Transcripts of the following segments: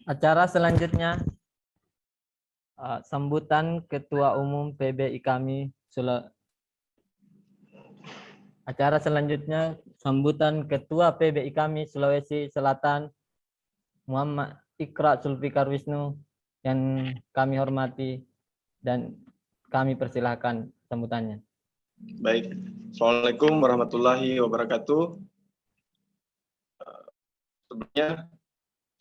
Acara selanjutnya sambutan Ketua Umum PBI kami Acara selanjutnya sambutan Ketua PBI kami Sulawesi Selatan Muhammad Ikra Zulfikar Wisnu yang kami hormati dan kami persilahkan sambutannya. Baik, Assalamualaikum warahmatullahi wabarakatuh. Sebelumnya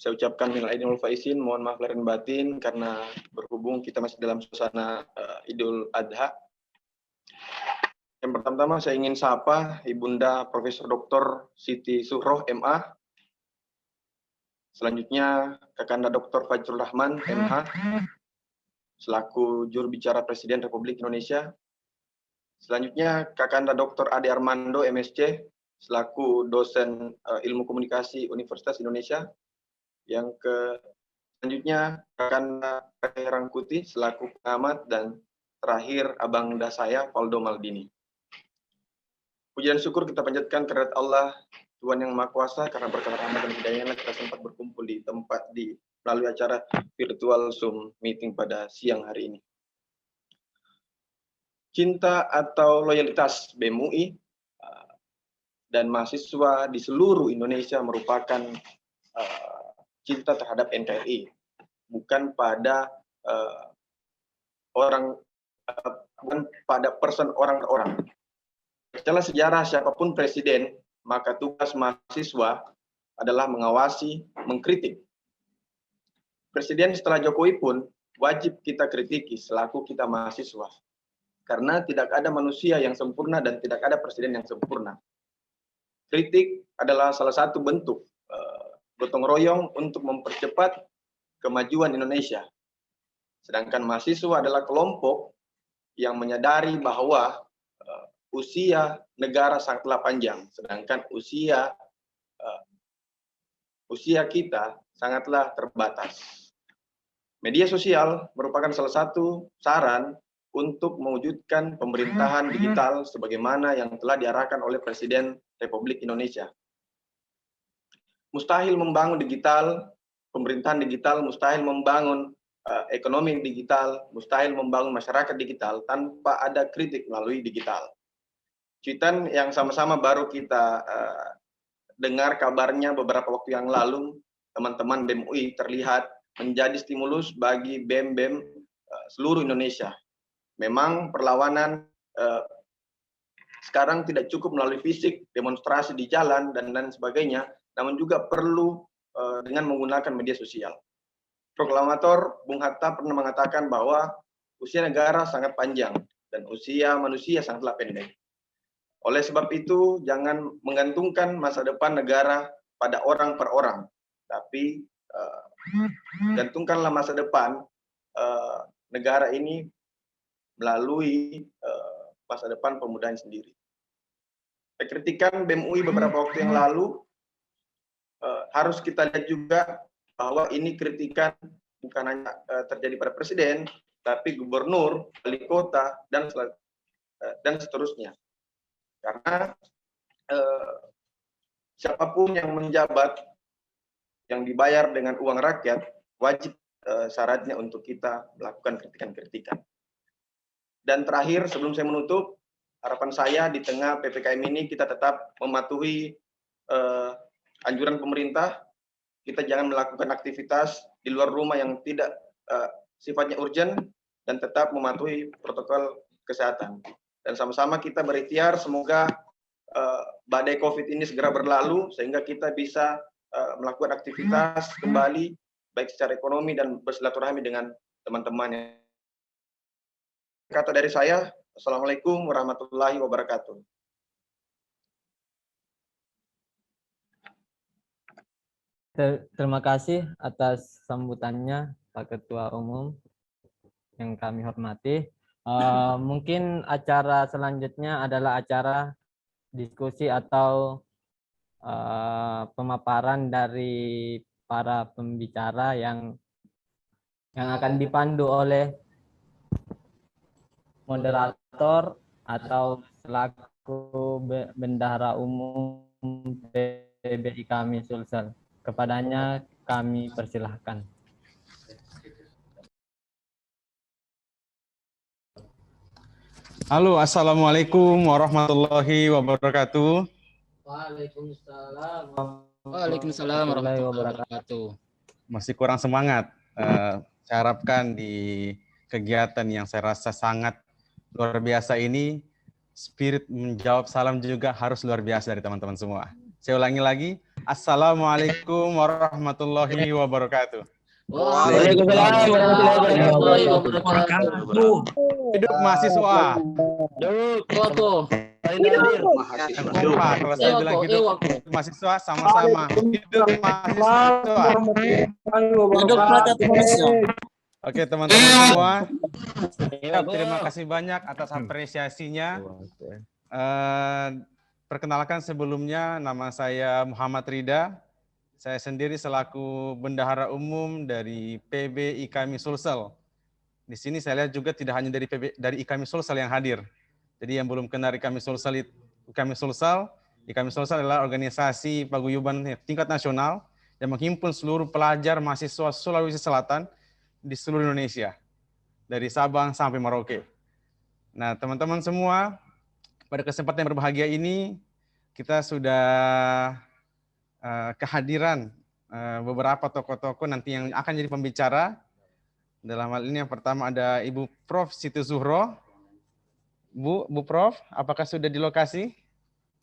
saya ucapkan minal aidin wal faizin, mohon maaf lahir dan batin karena berhubung kita masih dalam suasana Idul Adha. Yang pertama saya ingin sapa Ibunda Profesor Dr. Siti Suhroh MA. Selanjutnya Kakanda Dr. Fajrul Rahman MH selaku juru bicara Presiden Republik Indonesia. Selanjutnya Kakanda Dr. Ade Armando MSc selaku dosen Ilmu Komunikasi Universitas Indonesia. Selanjutnya Kakanda Rangkuti selaku pengamat, dan terakhir Abangda saya Valdo Maldini. Puji dan syukur kita panjatkan kehadirat Allah Tuhan yang Maha Kuasa, karena berkat rahmat dan hidayahnya kita sempat berkumpul di tempat melalui acara virtual Zoom meeting pada siang hari ini. Cinta atau loyalitas BEM UI dan mahasiswa di seluruh Indonesia merupakan cinta terhadap NKRI, bukan pada bukan pada person orang per orang. Setelah sejarah siapapun presiden, maka tugas mahasiswa adalah mengawasi, mengkritik. Presiden setelah Jokowi pun wajib kita kritiki selaku kita mahasiswa. Karena tidak ada manusia yang sempurna dan tidak ada presiden yang sempurna. Kritik adalah salah satu bentuk gotong royong untuk mempercepat kemajuan Indonesia. Sedangkan mahasiswa adalah kelompok yang menyadari bahwa usia negara sangatlah panjang, sedangkan usia kita sangatlah terbatas. Media sosial merupakan salah satu saran untuk mewujudkan pemerintahan digital sebagaimana yang telah diarahkan oleh Presiden Republik Indonesia. Mustahil membangun digital, pemerintahan digital, mustahil membangun ekonomi digital, mustahil membangun masyarakat digital tanpa ada kritik melalui digital. Cuitan yang sama-sama baru kita dengar kabarnya beberapa waktu yang lalu, teman-teman BEM UI terlihat menjadi stimulus bagi BEM-BEM seluruh Indonesia. Memang perlawanan sekarang tidak cukup melalui fisik, demonstrasi di jalan, dan lain sebagainya, namun juga perlu dengan menggunakan media sosial. Proklamator Bung Hatta pernah mengatakan bahwa usia negara sangat panjang dan usia manusia sangatlah pendek. Oleh sebab itu, jangan menggantungkan masa depan negara pada orang per orang, tapi gantungkanlah masa depan negara ini melalui masa depan pemudanya sendiri. Kritikan BEM UI beberapa waktu yang lalu harus kita lihat juga bahwa ini kritikan bukan hanya terjadi pada presiden, tapi gubernur, wali kota, dan seterusnya. Karena siapapun yang menjabat, yang dibayar dengan uang rakyat, wajib syaratnya untuk kita melakukan kritikan-kritikan. Dan terakhir, sebelum saya menutup, harapan saya di tengah PPKM ini kita tetap mematuhi anjuran pemerintah. Kita jangan melakukan aktivitas di luar rumah yang tidak sifatnya urgent, dan tetap mematuhi protokol kesehatan. Dan sama-sama kita berikhtiar semoga badai COVID ini segera berlalu sehingga kita bisa melakukan aktivitas kembali baik secara ekonomi dan bersilaturahmi dengan teman-teman. Kata dari saya, Assalamualaikum warahmatullahi wabarakatuh. Terima kasih atas sambutannya Pak Ketua Umum yang kami hormati. Mungkin acara selanjutnya adalah acara diskusi atau pemaparan dari para pembicara yang akan dipandu oleh moderator atau selaku bendahara umum PBI kami Sulsel. Kepadanya kami persilahkan. Halo, assalamualaikum warahmatullahi wabarakatuh. Waalaikumsalam Waalaikumsalam warahmatullahi wabarakatuh. Masih kurang semangat. Saya harapkan di kegiatan yang saya rasa sangat luar biasa ini, spirit menjawab salam juga harus luar biasa dari teman-teman semua. Saya ulangi lagi, assalamualaikum warahmatullahi wabarakatuh. Waalaikumsalam warahmatullahi wabarakatuh. Hidup mahasiswa. Kenapa kalau saya bilang hidup mahasiswa sama-sama hidup mahasiswa. Oke teman-teman semua, terima kasih banyak atas apresiasinya. Perkenalkan sebelumnya, nama saya Muhammad Rida. Saya sendiri selaku Bendahara Umum dari PB IKMI Sulsel. Di sini saya lihat juga tidak hanya dari IKMI Sulsel yang hadir. Jadi yang belum kenal IKMI Sulsel adalah organisasi paguyuban tingkat nasional yang menghimpun seluruh pelajar mahasiswa Sulawesi Selatan di seluruh Indonesia, dari Sabang sampai Merauke. Nah, teman-teman semua, pada kesempatan yang berbahagia ini, kita sudah kehadiran beberapa tokoh-tokoh nanti yang akan jadi pembicara. Dalam hal ini yang pertama ada Ibu Prof. Siti Zuhro. Bu Prof, apakah sudah di lokasi?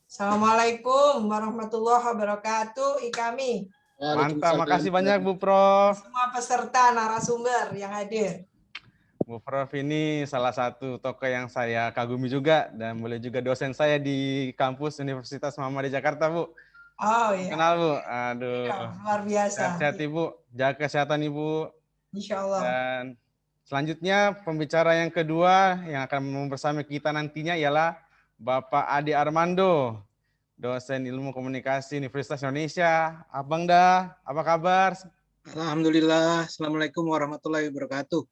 Assalamualaikum warahmatullahi wabarakatuh, IKMI. Mantap, makasih banyak Bu Prof. Semua peserta narasumber yang hadir. Bu Prof ini salah satu tokoh yang saya kagumi juga dan boleh juga dosen saya di kampus Universitas Muhammadiyah Jakarta, Bu. Oh iya. Kenal Bu, aduh. Ya, luar biasa. Sehat-sehat Ibu, jaga kesehatan Ibu. Insya Allah. Dan selanjutnya pembicara yang kedua yang akan bersama kita nantinya ialah Bapak Ade Armando, dosen ilmu komunikasi Universitas Indonesia. Abang dah, apa kabar? Alhamdulillah, Assalamualaikum warahmatullahi wabarakatuh.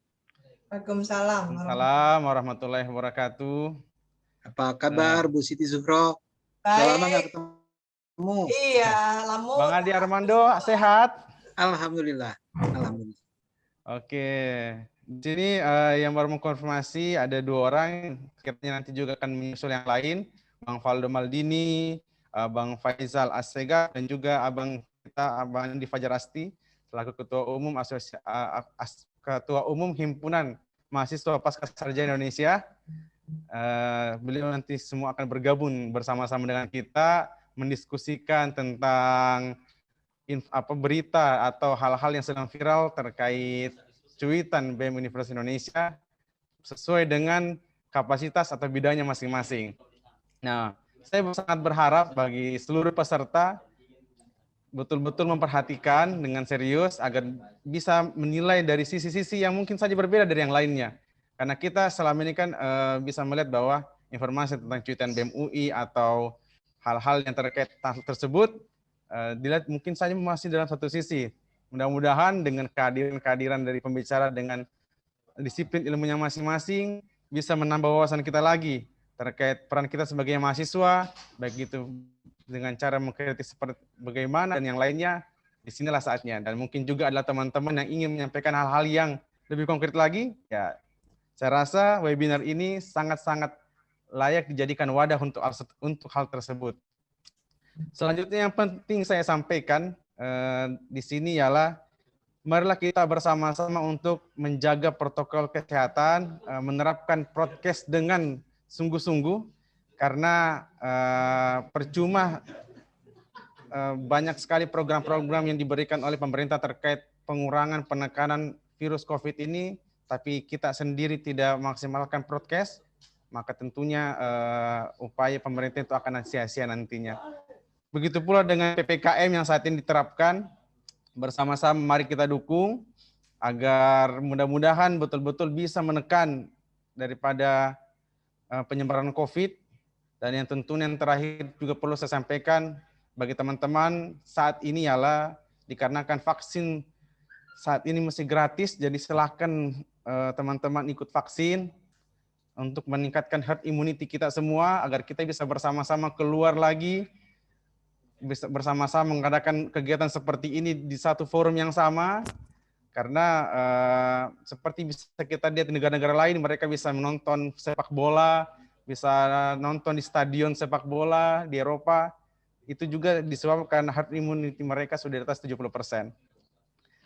Waalaikumsalam. Waalaikumsalam warahmatullahi wabarakatuh. Apa kabar Bu Siti Zuhro? Lama nggak Baik. ketemu. Iya, lama. Bang Ade Armando sehat? Alhamdulillah. Alhamdulillah. Oke, di sini yang baru mengkonfirmasi ada 2 orang, kiranya nanti juga akan menyusul yang lain, Bang Valdo Maldini, Bang Faisal Assega, dan juga Abang Andi Fajar Asti, selaku Ketua Umum Himpunan Mahasiswa Pascasarjana Indonesia. Beliau nanti semua akan bergabung bersama-sama dengan kita, mendiskusikan tentang berita atau hal-hal yang sedang viral terkait cuitan BEM Universitas Indonesia sesuai dengan kapasitas atau bidangnya masing-masing. Nah, saya sangat berharap bagi seluruh peserta betul-betul memperhatikan dengan serius agar bisa menilai dari sisi-sisi yang mungkin saja berbeda dari yang lainnya. Karena kita selama ini kan bisa melihat bahwa informasi tentang cuitan BEM UI atau hal-hal yang terkait tersebut dilihat mungkin saja masih dalam satu sisi. Mudah-mudahan dengan kehadiran dari pembicara dengan disiplin ilmunya masing-masing bisa menambah wawasan kita lagi terkait peran kita sebagai mahasiswa, baik itu dengan cara mengkritik seperti bagaimana dan yang lainnya. Disinilah saatnya. Dan mungkin juga adalah teman-teman yang ingin menyampaikan hal-hal yang lebih konkret lagi, ya saya rasa webinar ini sangat-sangat layak dijadikan wadah untuk hal tersebut. Selanjutnya yang penting saya sampaikan di sini ialah marilah kita bersama-sama untuk menjaga protokol kesehatan, menerapkan prokes dengan sungguh-sungguh karena percuma banyak sekali program-program yang diberikan oleh pemerintah terkait pengurangan penekanan virus COVID ini, tapi kita sendiri tidak maksimalkan prokes, maka tentunya upaya pemerintah itu akan sia-sia nantinya. Begitu pula dengan PPKM yang saat ini diterapkan, bersama-sama mari kita dukung agar mudah-mudahan betul-betul bisa menekan daripada penyebaran COVID. Dan yang tentunya yang terakhir juga perlu saya sampaikan bagi teman-teman saat ini ialah dikarenakan vaksin saat ini masih gratis, jadi silakan teman-teman ikut vaksin untuk meningkatkan herd immunity kita semua agar kita bisa bersama-sama keluar lagi bisa bersama-sama mengadakan kegiatan seperti ini di satu forum yang sama, karena seperti bisa kita lihat di negara-negara lain, mereka bisa menonton sepak bola, bisa nonton di stadion sepak bola di Eropa, itu juga disebabkan herd immunity mereka sudah di atas 70%.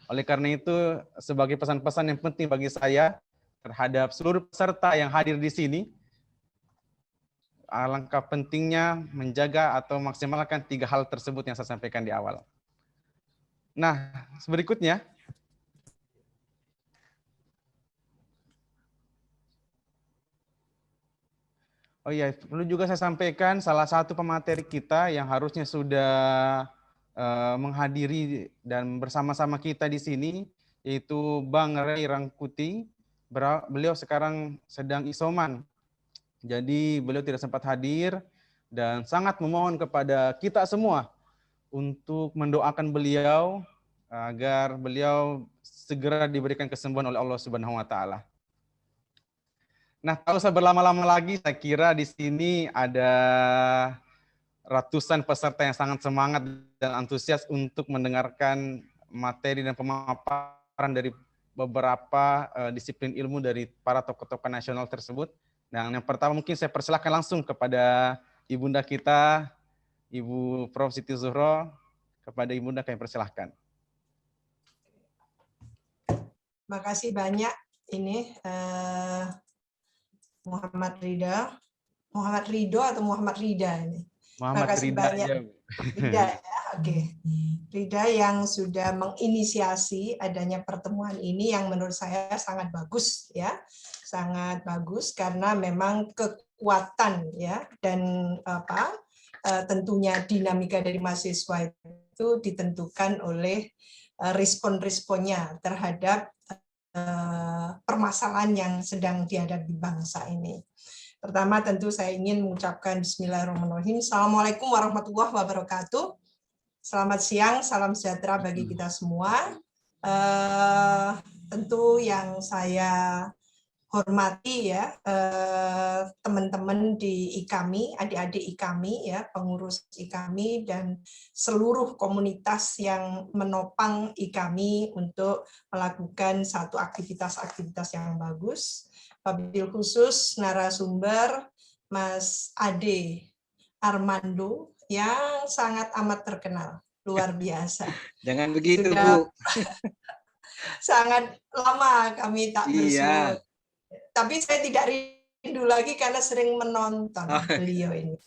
Oleh karena itu, sebagai pesan-pesan yang penting bagi saya terhadap seluruh peserta yang hadir di sini, alangkah pentingnya menjaga atau maksimalkan 3 hal tersebut yang saya sampaikan di awal. Nah, berikutnya, oh iya, perlu juga saya sampaikan salah satu pemateri kita yang harusnya sudah menghadiri dan bersama-sama kita di sini, yaitu Bang Ray Rangkuti. Beliau sekarang sedang isoman, jadi beliau tidak sempat hadir dan sangat memohon kepada kita semua untuk mendoakan beliau agar beliau segera diberikan kesembuhan oleh Allah Subhanahu wa taala. Nah, tak usah berlama-lama lagi, saya kira di sini ada ratusan peserta yang sangat semangat dan antusias untuk mendengarkan materi dan pemaparan dari beberapa disiplin ilmu dari para tokoh-tokoh nasional tersebut. Dan yang pertama mungkin saya persilahkan langsung kepada Ibunda kita, Ibu Prof. Siti Zuhro. Kepada Ibunda kami persilahkan. Makasih banyak ini Muhammad Ridho atau Muhammad Rida ini. Muhammad Makasih Rida banyak. aja. Rida ya, oke. Rida yang sudah menginisiasi adanya pertemuan ini yang menurut saya sangat bagus ya. Sangat bagus karena memang kekuatan ya dan tentunya dinamika dari mahasiswa itu ditentukan oleh respon-responnya terhadap permasalahan yang sedang dihadapi bangsa ini. Pertama tentu saya ingin mengucapkan Bismillahirrahmanirrahim. Assalamualaikum warahmatullahi wabarakatuh. Selamat siang, salam sejahtera bagi kita semua. Tentu yang saya hormati ya teman-teman di IKAMI, adik-adik IKAMI ya, pengurus IKAMI dan seluruh komunitas yang menopang IKAMI untuk melakukan satu aktivitas-aktivitas yang bagus. Wabil khusus narasumber Mas Ade Armando yang sangat amat terkenal, luar biasa. Jangan begitu, Sudah Bu. sangat lama kami tak bersua. Iya. Tapi saya tidak rindu lagi karena sering menonton beliau ini.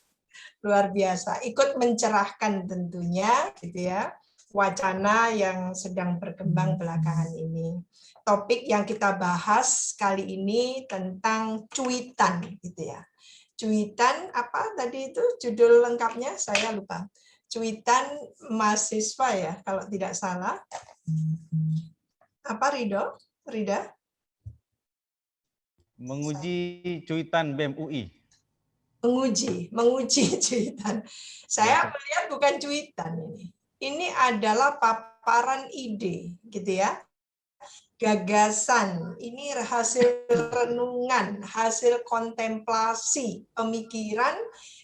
Luar biasa, ikut mencerahkan tentunya gitu ya, wacana yang sedang berkembang belakangan ini. Topik yang kita bahas kali ini tentang cuitan gitu ya. Cuitan apa tadi itu judul lengkapnya saya lupa. Cuitan mahasiswa ya kalau tidak salah. Apa Rida? Menguji cuitan BEM UI. Menguji cuitan. Saya melihat bukan cuitan ini. Ini adalah paparan ide gitu ya. Gagasan, ini hasil renungan, hasil kontemplasi, pemikiran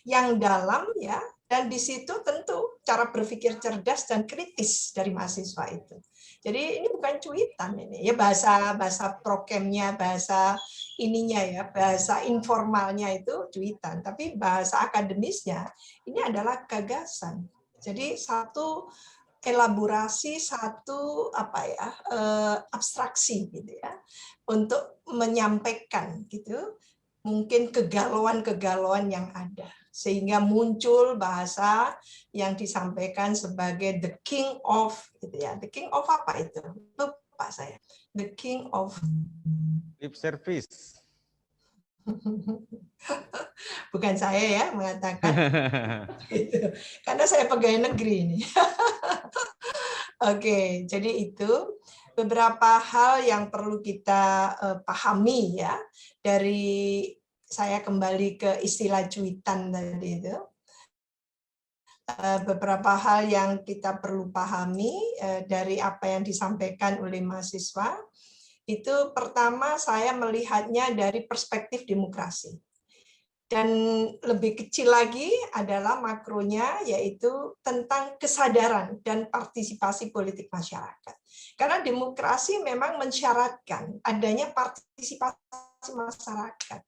yang dalam ya, dan di situ tentu cara berpikir cerdas dan kritis dari mahasiswa itu. Jadi ini bukan cuitan ini, ya bahasa prokemnya, bahasa ininya ya, bahasa informalnya itu cuitan, tapi bahasa akademisnya ini adalah gagasan. Jadi satu elaborasi, satu abstraksi gitu ya untuk menyampaikan gitu mungkin kegalauan-kegalauan yang ada sehingga muncul bahasa yang disampaikan sebagai the king of gitu ya. The king of apa itu? Lupa saya. The king of lip service. Bukan saya ya mengatakan itu. Karena saya pegawai negeri ini. Oke, jadi itu beberapa hal yang perlu kita pahami ya dari saya kembali ke istilah cuitan tadi itu. Beberapa hal yang kita perlu pahami dari apa yang disampaikan oleh mahasiswa. Itu pertama saya melihatnya dari perspektif demokrasi. Dan lebih kecil lagi adalah makronya, yaitu tentang kesadaran dan partisipasi politik masyarakat. Karena demokrasi memang mensyaratkan adanya partisipasi masyarakat.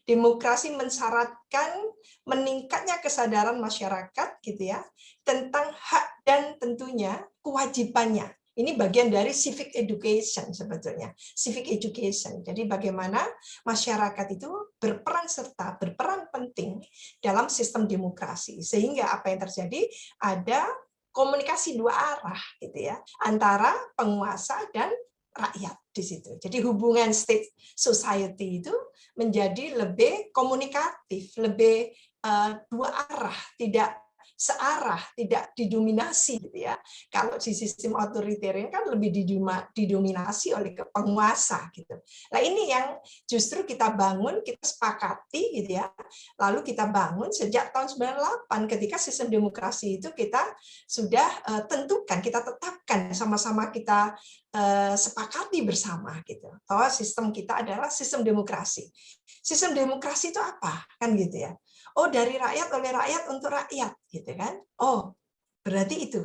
Demokrasi mensyaratkan meningkatnya kesadaran masyarakat gitu ya tentang hak dan tentunya kewajibannya. Ini bagian dari civic education sebetulnya, civic education. Jadi bagaimana masyarakat itu berperan serta berperan penting dalam sistem demokrasi, sehingga apa yang terjadi ada komunikasi dua arah gitu ya antara penguasa dan rakyat di situ. Jadi hubungan state society itu menjadi lebih komunikatif, lebih dua arah, tidak searah, tidak didominasi gitu ya. Kalau di sistem otoritarian kan lebih didominasi oleh penguasa gitu. Nah, ini yang justru kita bangun, kita sepakati gitu ya. Lalu kita bangun sejak tahun 98 ketika sistem demokrasi itu kita sudah tentukan, kita tetapkan sama-sama kita sepakati bersama gitu. Bahwa sistem kita adalah sistem demokrasi. Sistem demokrasi itu apa? Kan gitu ya. Oh, dari rakyat, oleh rakyat, untuk rakyat, gitu kan? Oh, berarti itu.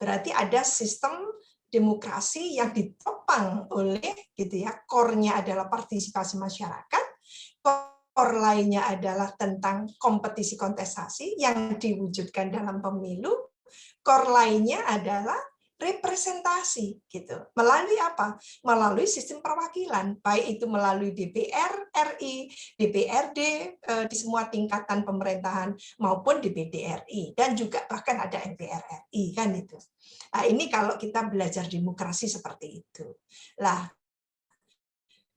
Berarti ada sistem demokrasi yang ditopang oleh, gitu ya, core-nya adalah partisipasi masyarakat, core lainnya adalah tentang kompetisi kontestasi yang diwujudkan dalam pemilu, core lainnya adalah representasi gitu. Melalui apa? Melalui sistem perwakilan, baik itu melalui DPR RI, DPRD di semua tingkatan pemerintahan maupun DPD RI dan juga bahkan ada MPR RI kan itu. Nah, ini kalau kita belajar demokrasi seperti itu. Lah,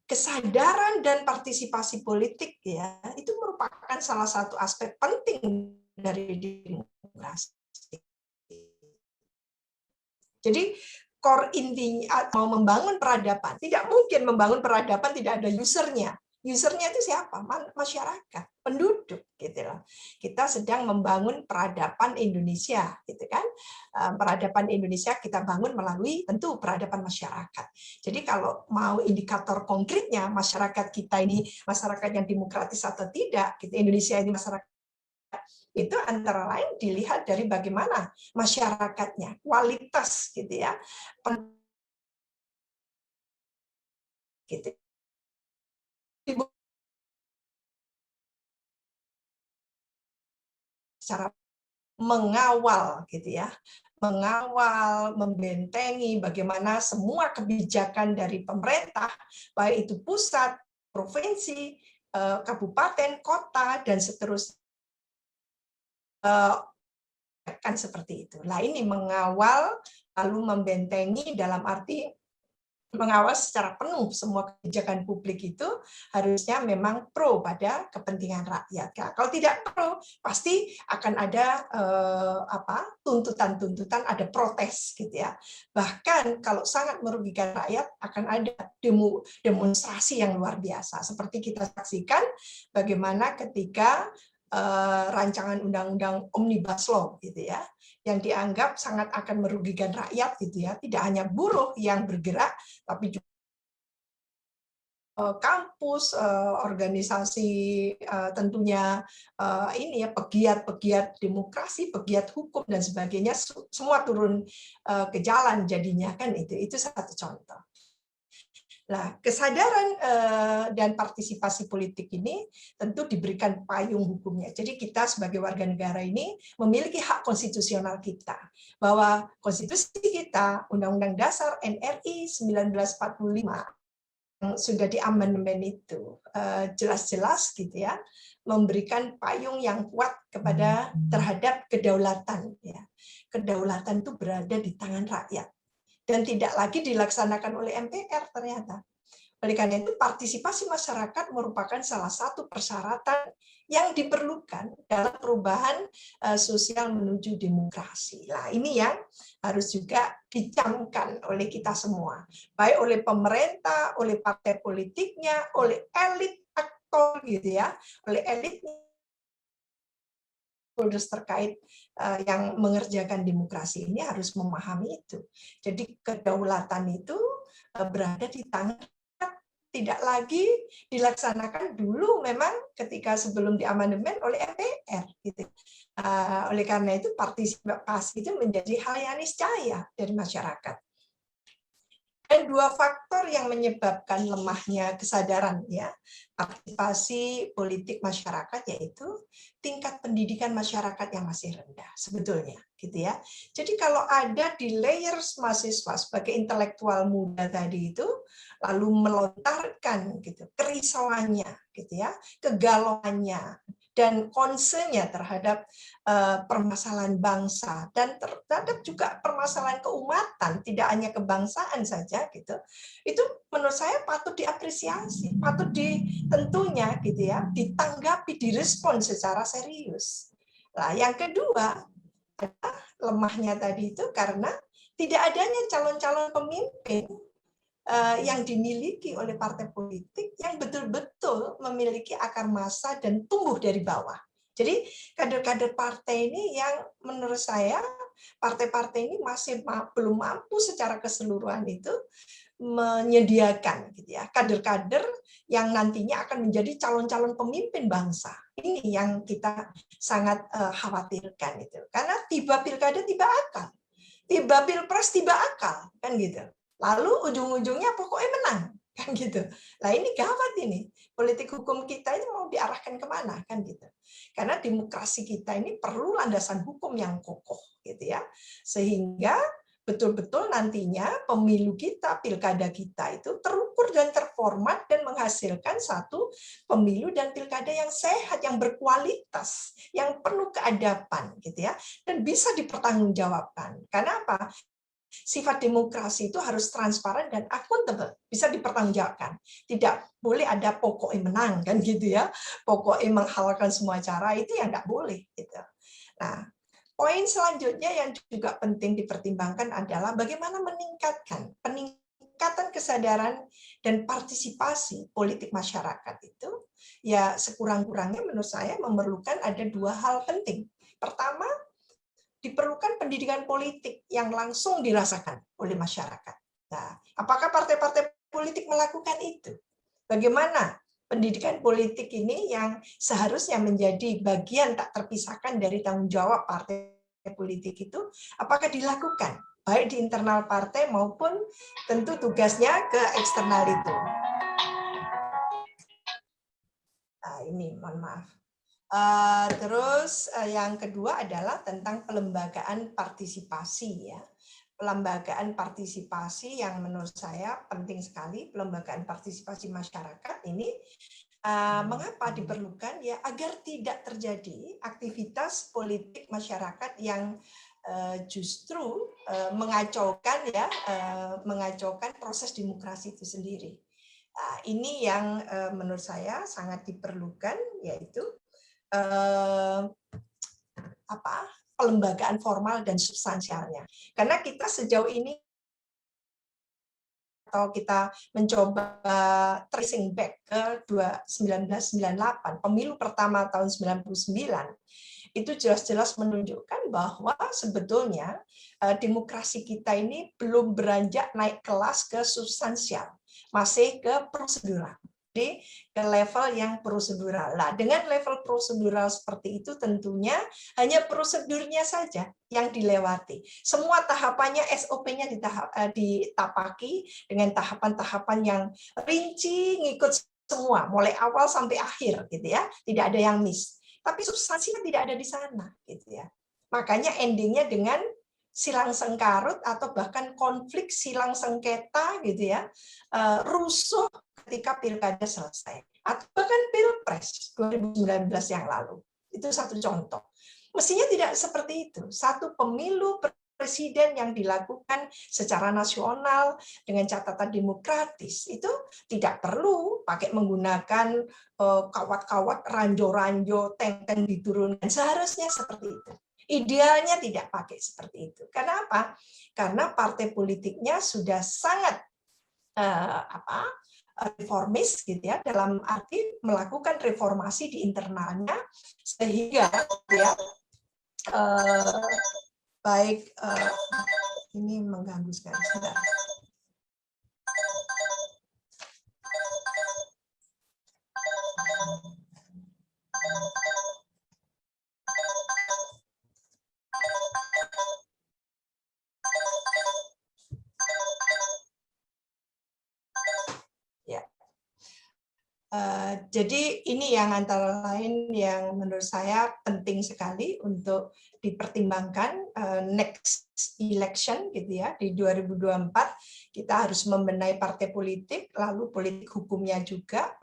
kesadaran dan partisipasi politik ya itu merupakan salah satu aspek penting dari demokrasi. Jadi core intinya mau membangun peradaban, tidak mungkin membangun peradaban tidak ada usernya. Usernya itu siapa? Masyarakat, penduduk, gitu loh. Kita sedang membangun peradaban Indonesia, gitu kan? Peradaban Indonesia kita bangun melalui tentu peradaban masyarakat. Jadi kalau mau indikator konkretnya masyarakat kita ini masyarakat yang demokratis atau tidak, gitu. Indonesia ini masyarakat itu antara lain dilihat dari bagaimana masyarakatnya, kualitas gitu ya. Gitu. Secara mengawal gitu ya. Mengawal, membentengi bagaimana semua kebijakan dari pemerintah, baik itu pusat, provinsi, kabupaten, kota dan seterusnya kan seperti itu. Nah, ini mengawal lalu membentengi dalam arti mengawal secara penuh semua kebijakan publik itu harusnya memang pro pada kepentingan rakyat. Kalau tidak pro, pasti akan ada tuntutan-tuntutan, ada protes gitu ya. Bahkan kalau sangat merugikan rakyat akan ada demonstrasi yang luar biasa. Seperti kita saksikan bagaimana ketika rancangan undang-undang Omnibus Law gitu ya, yang dianggap sangat akan merugikan rakyat gitu ya, tidak hanya buruh yang bergerak tapi juga kampus, organisasi tentunya ini ya pegiat-pegiat demokrasi, pegiat hukum dan sebagainya semua turun ke jalan jadinya kan itu satu contoh. Nah, kesadaran dan partisipasi politik ini tentu diberikan payung hukumnya. Jadi kita sebagai warga negara ini memiliki hak konstitusional kita. Bahwa konstitusi kita, Undang-Undang Dasar NRI 1945, yang sudah diamandemen itu, jelas-jelas gitu ya, memberikan payung yang kuat kepada terhadap kedaulatan. Ya. Kedaulatan itu berada di tangan rakyat. Dan tidak lagi dilaksanakan oleh MPR ternyata. Oleh karena itu, partisipasi masyarakat merupakan salah satu persyaratan yang diperlukan dalam perubahan sosial menuju demokrasi. Nah, ini yang harus juga dicamkan oleh kita semua, baik oleh pemerintah, oleh partai politiknya, oleh elit aktor gitu ya, oleh elit terkait yang mengerjakan demokrasi ini harus memahami itu. Jadi kedaulatan itu berada di tangan tidak lagi dilaksanakan dulu memang ketika sebelum diamandemen oleh MPR gitu. Oleh karena itu partisipasi itu menjadi hal yang niscaya dari masyarakat. Dan dua faktor yang menyebabkan lemahnya kesadaran ya partisipasi politik masyarakat yaitu tingkat pendidikan masyarakat yang masih rendah sebetulnya gitu ya. Jadi kalau ada di layers mahasiswa sebagai intelektual muda tadi itu lalu melontarkan gitu kerisauannya gitu ya, kegalauannya dan concern-nya terhadap permasalahan bangsa dan terhadap juga permasalahan keumatan, tidak hanya kebangsaan saja gitu. Itu menurut saya patut diapresiasi, patut tentunya gitu ya, ditanggapi, direspon secara serius. Nah, yang kedua adalah lemahnya tadi itu karena tidak adanya calon-calon pemimpin yang dimiliki oleh partai politik yang betul-betul memiliki akar massa dan tumbuh dari bawah. Jadi kader-kader partai ini yang menurut saya partai-partai ini masih belum mampu secara keseluruhan itu menyediakan gitu ya kader-kader yang nantinya akan menjadi calon-calon pemimpin bangsa. Ini yang kita sangat khawatirkan itu. Karena tiba pilkada tiba akal. Tiba pilpres tiba akal kan gitu. Lalu ujung-ujungnya pokoknya menang kan gitu. Nah ini gawat ini. Politik hukum kita ini mau diarahkan kemana kan gitu. Karena demokrasi kita ini perlu landasan hukum yang kokoh gitu ya. Sehingga betul-betul nantinya pemilu kita, pilkada kita itu terukur dan terformat dan menghasilkan satu pemilu dan pilkada yang sehat, yang berkualitas, yang penuh keadaban gitu ya. Dan bisa dipertanggungjawabkan. Karena apa? Sifat demokrasi itu harus transparan dan akuntabel, bisa dipertanggungjawabkan. Tidak boleh ada pokoknya menang kan gitu ya, pokoknya menghalalkan semua cara itu yang nggak boleh gitu. Nah, poin selanjutnya yang juga penting dipertimbangkan adalah bagaimana peningkatan kesadaran dan partisipasi politik masyarakat itu ya sekurang-kurangnya menurut saya memerlukan ada dua hal penting. Pertama, diperlukan pendidikan politik yang langsung dirasakan oleh masyarakat. Nah, apakah partai-partai politik melakukan itu? Bagaimana pendidikan politik ini yang seharusnya menjadi bagian tak terpisahkan dari tanggung jawab partai politik itu, apakah dilakukan? Baik di internal partai maupun tentu tugasnya ke eksternal itu. Nah, ini mohon maaf. Terus yang kedua adalah tentang pelembagaan partisipasi ya. Pelembagaan partisipasi yang menurut saya penting sekali, pelembagaan partisipasi masyarakat ini mengapa diperlukan ya agar tidak terjadi aktivitas politik masyarakat yang justru mengacaukan ya mengacaukan proses demokrasi itu sendiri. Nah, ini yang menurut saya sangat diperlukan yaitu pelembagaan formal dan substansialnya. Karena kita sejauh ini atau kita mencoba tracing back ke 1998, pemilu pertama tahun 99, itu jelas-jelas menunjukkan bahwa sebetulnya demokrasi kita ini belum beranjak naik kelas ke substansial, masih ke prosedural. Ke level yang prosedural. Nah, dengan level prosedural seperti itu tentunya hanya prosedurnya saja yang dilewati. Semua tahapannya SOP-nya ditapaki dengan tahapan-tahapan yang rinci, ngikut semua, mulai awal sampai akhir gitu ya. Tidak ada yang miss. Tapi substansinya tidak ada di sana gitu ya. Makanya endingnya dengan silang sengkarut atau bahkan konflik silang sengketa gitu ya, rusuh ketika pilkada selesai atau bahkan pilpres 2019 yang lalu. Itu satu contoh. Mestinya tidak seperti itu. Satu pemilu presiden yang dilakukan secara nasional dengan catatan demokratis itu tidak perlu pakai menggunakan kawat-kawat ranjau-ranjau, tank-tank diturunkan. Seharusnya seperti itu. Idealnya tidak pakai seperti itu. Karena apa? Karena partai politiknya sudah sangat reformis gitu ya, dalam arti melakukan reformasi di internalnya sehingga ya baik ini mengganggu sekali. Jadi ini yang antara lain yang menurut saya penting sekali untuk dipertimbangkan next election gitu ya, di 2024 kita harus membenahi partai politik, lalu politik hukumnya juga,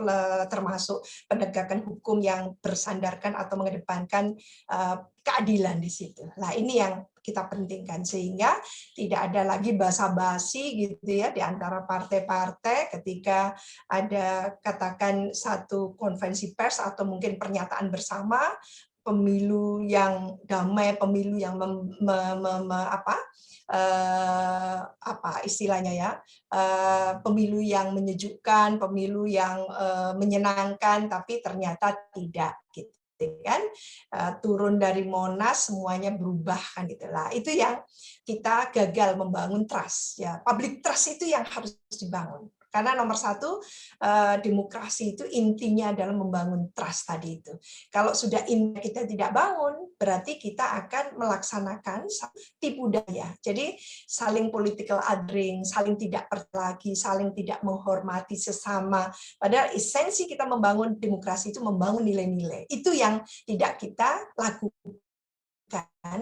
termasuk penegakan hukum yang bersandarkan atau mengedepankan keadilan di situ. Nah, ini yang kita pentingkan sehingga tidak ada lagi basa-basi gitu ya di antara partai-partai ketika ada katakan satu konferensi pers atau mungkin pernyataan bersama, pemilu yang damai, pemilu yang istilahnya ya, pemilu yang menyejukkan, pemilu yang menyenangkan, tapi ternyata tidak gitu kan, turun dari Monas semuanya berubah kan gitulah. Itu yang kita gagal membangun trust ya, public trust itu yang harus dibangun. Karena nomor satu, demokrasi itu intinya adalah membangun trust tadi itu. Kalau sudah kita tidak bangun, berarti kita akan melaksanakan tipu daya. Jadi saling political othering, saling tidak percaya lagi, saling tidak menghormati sesama. Padahal esensi kita membangun demokrasi itu membangun nilai-nilai. Itu yang tidak kita lakukan.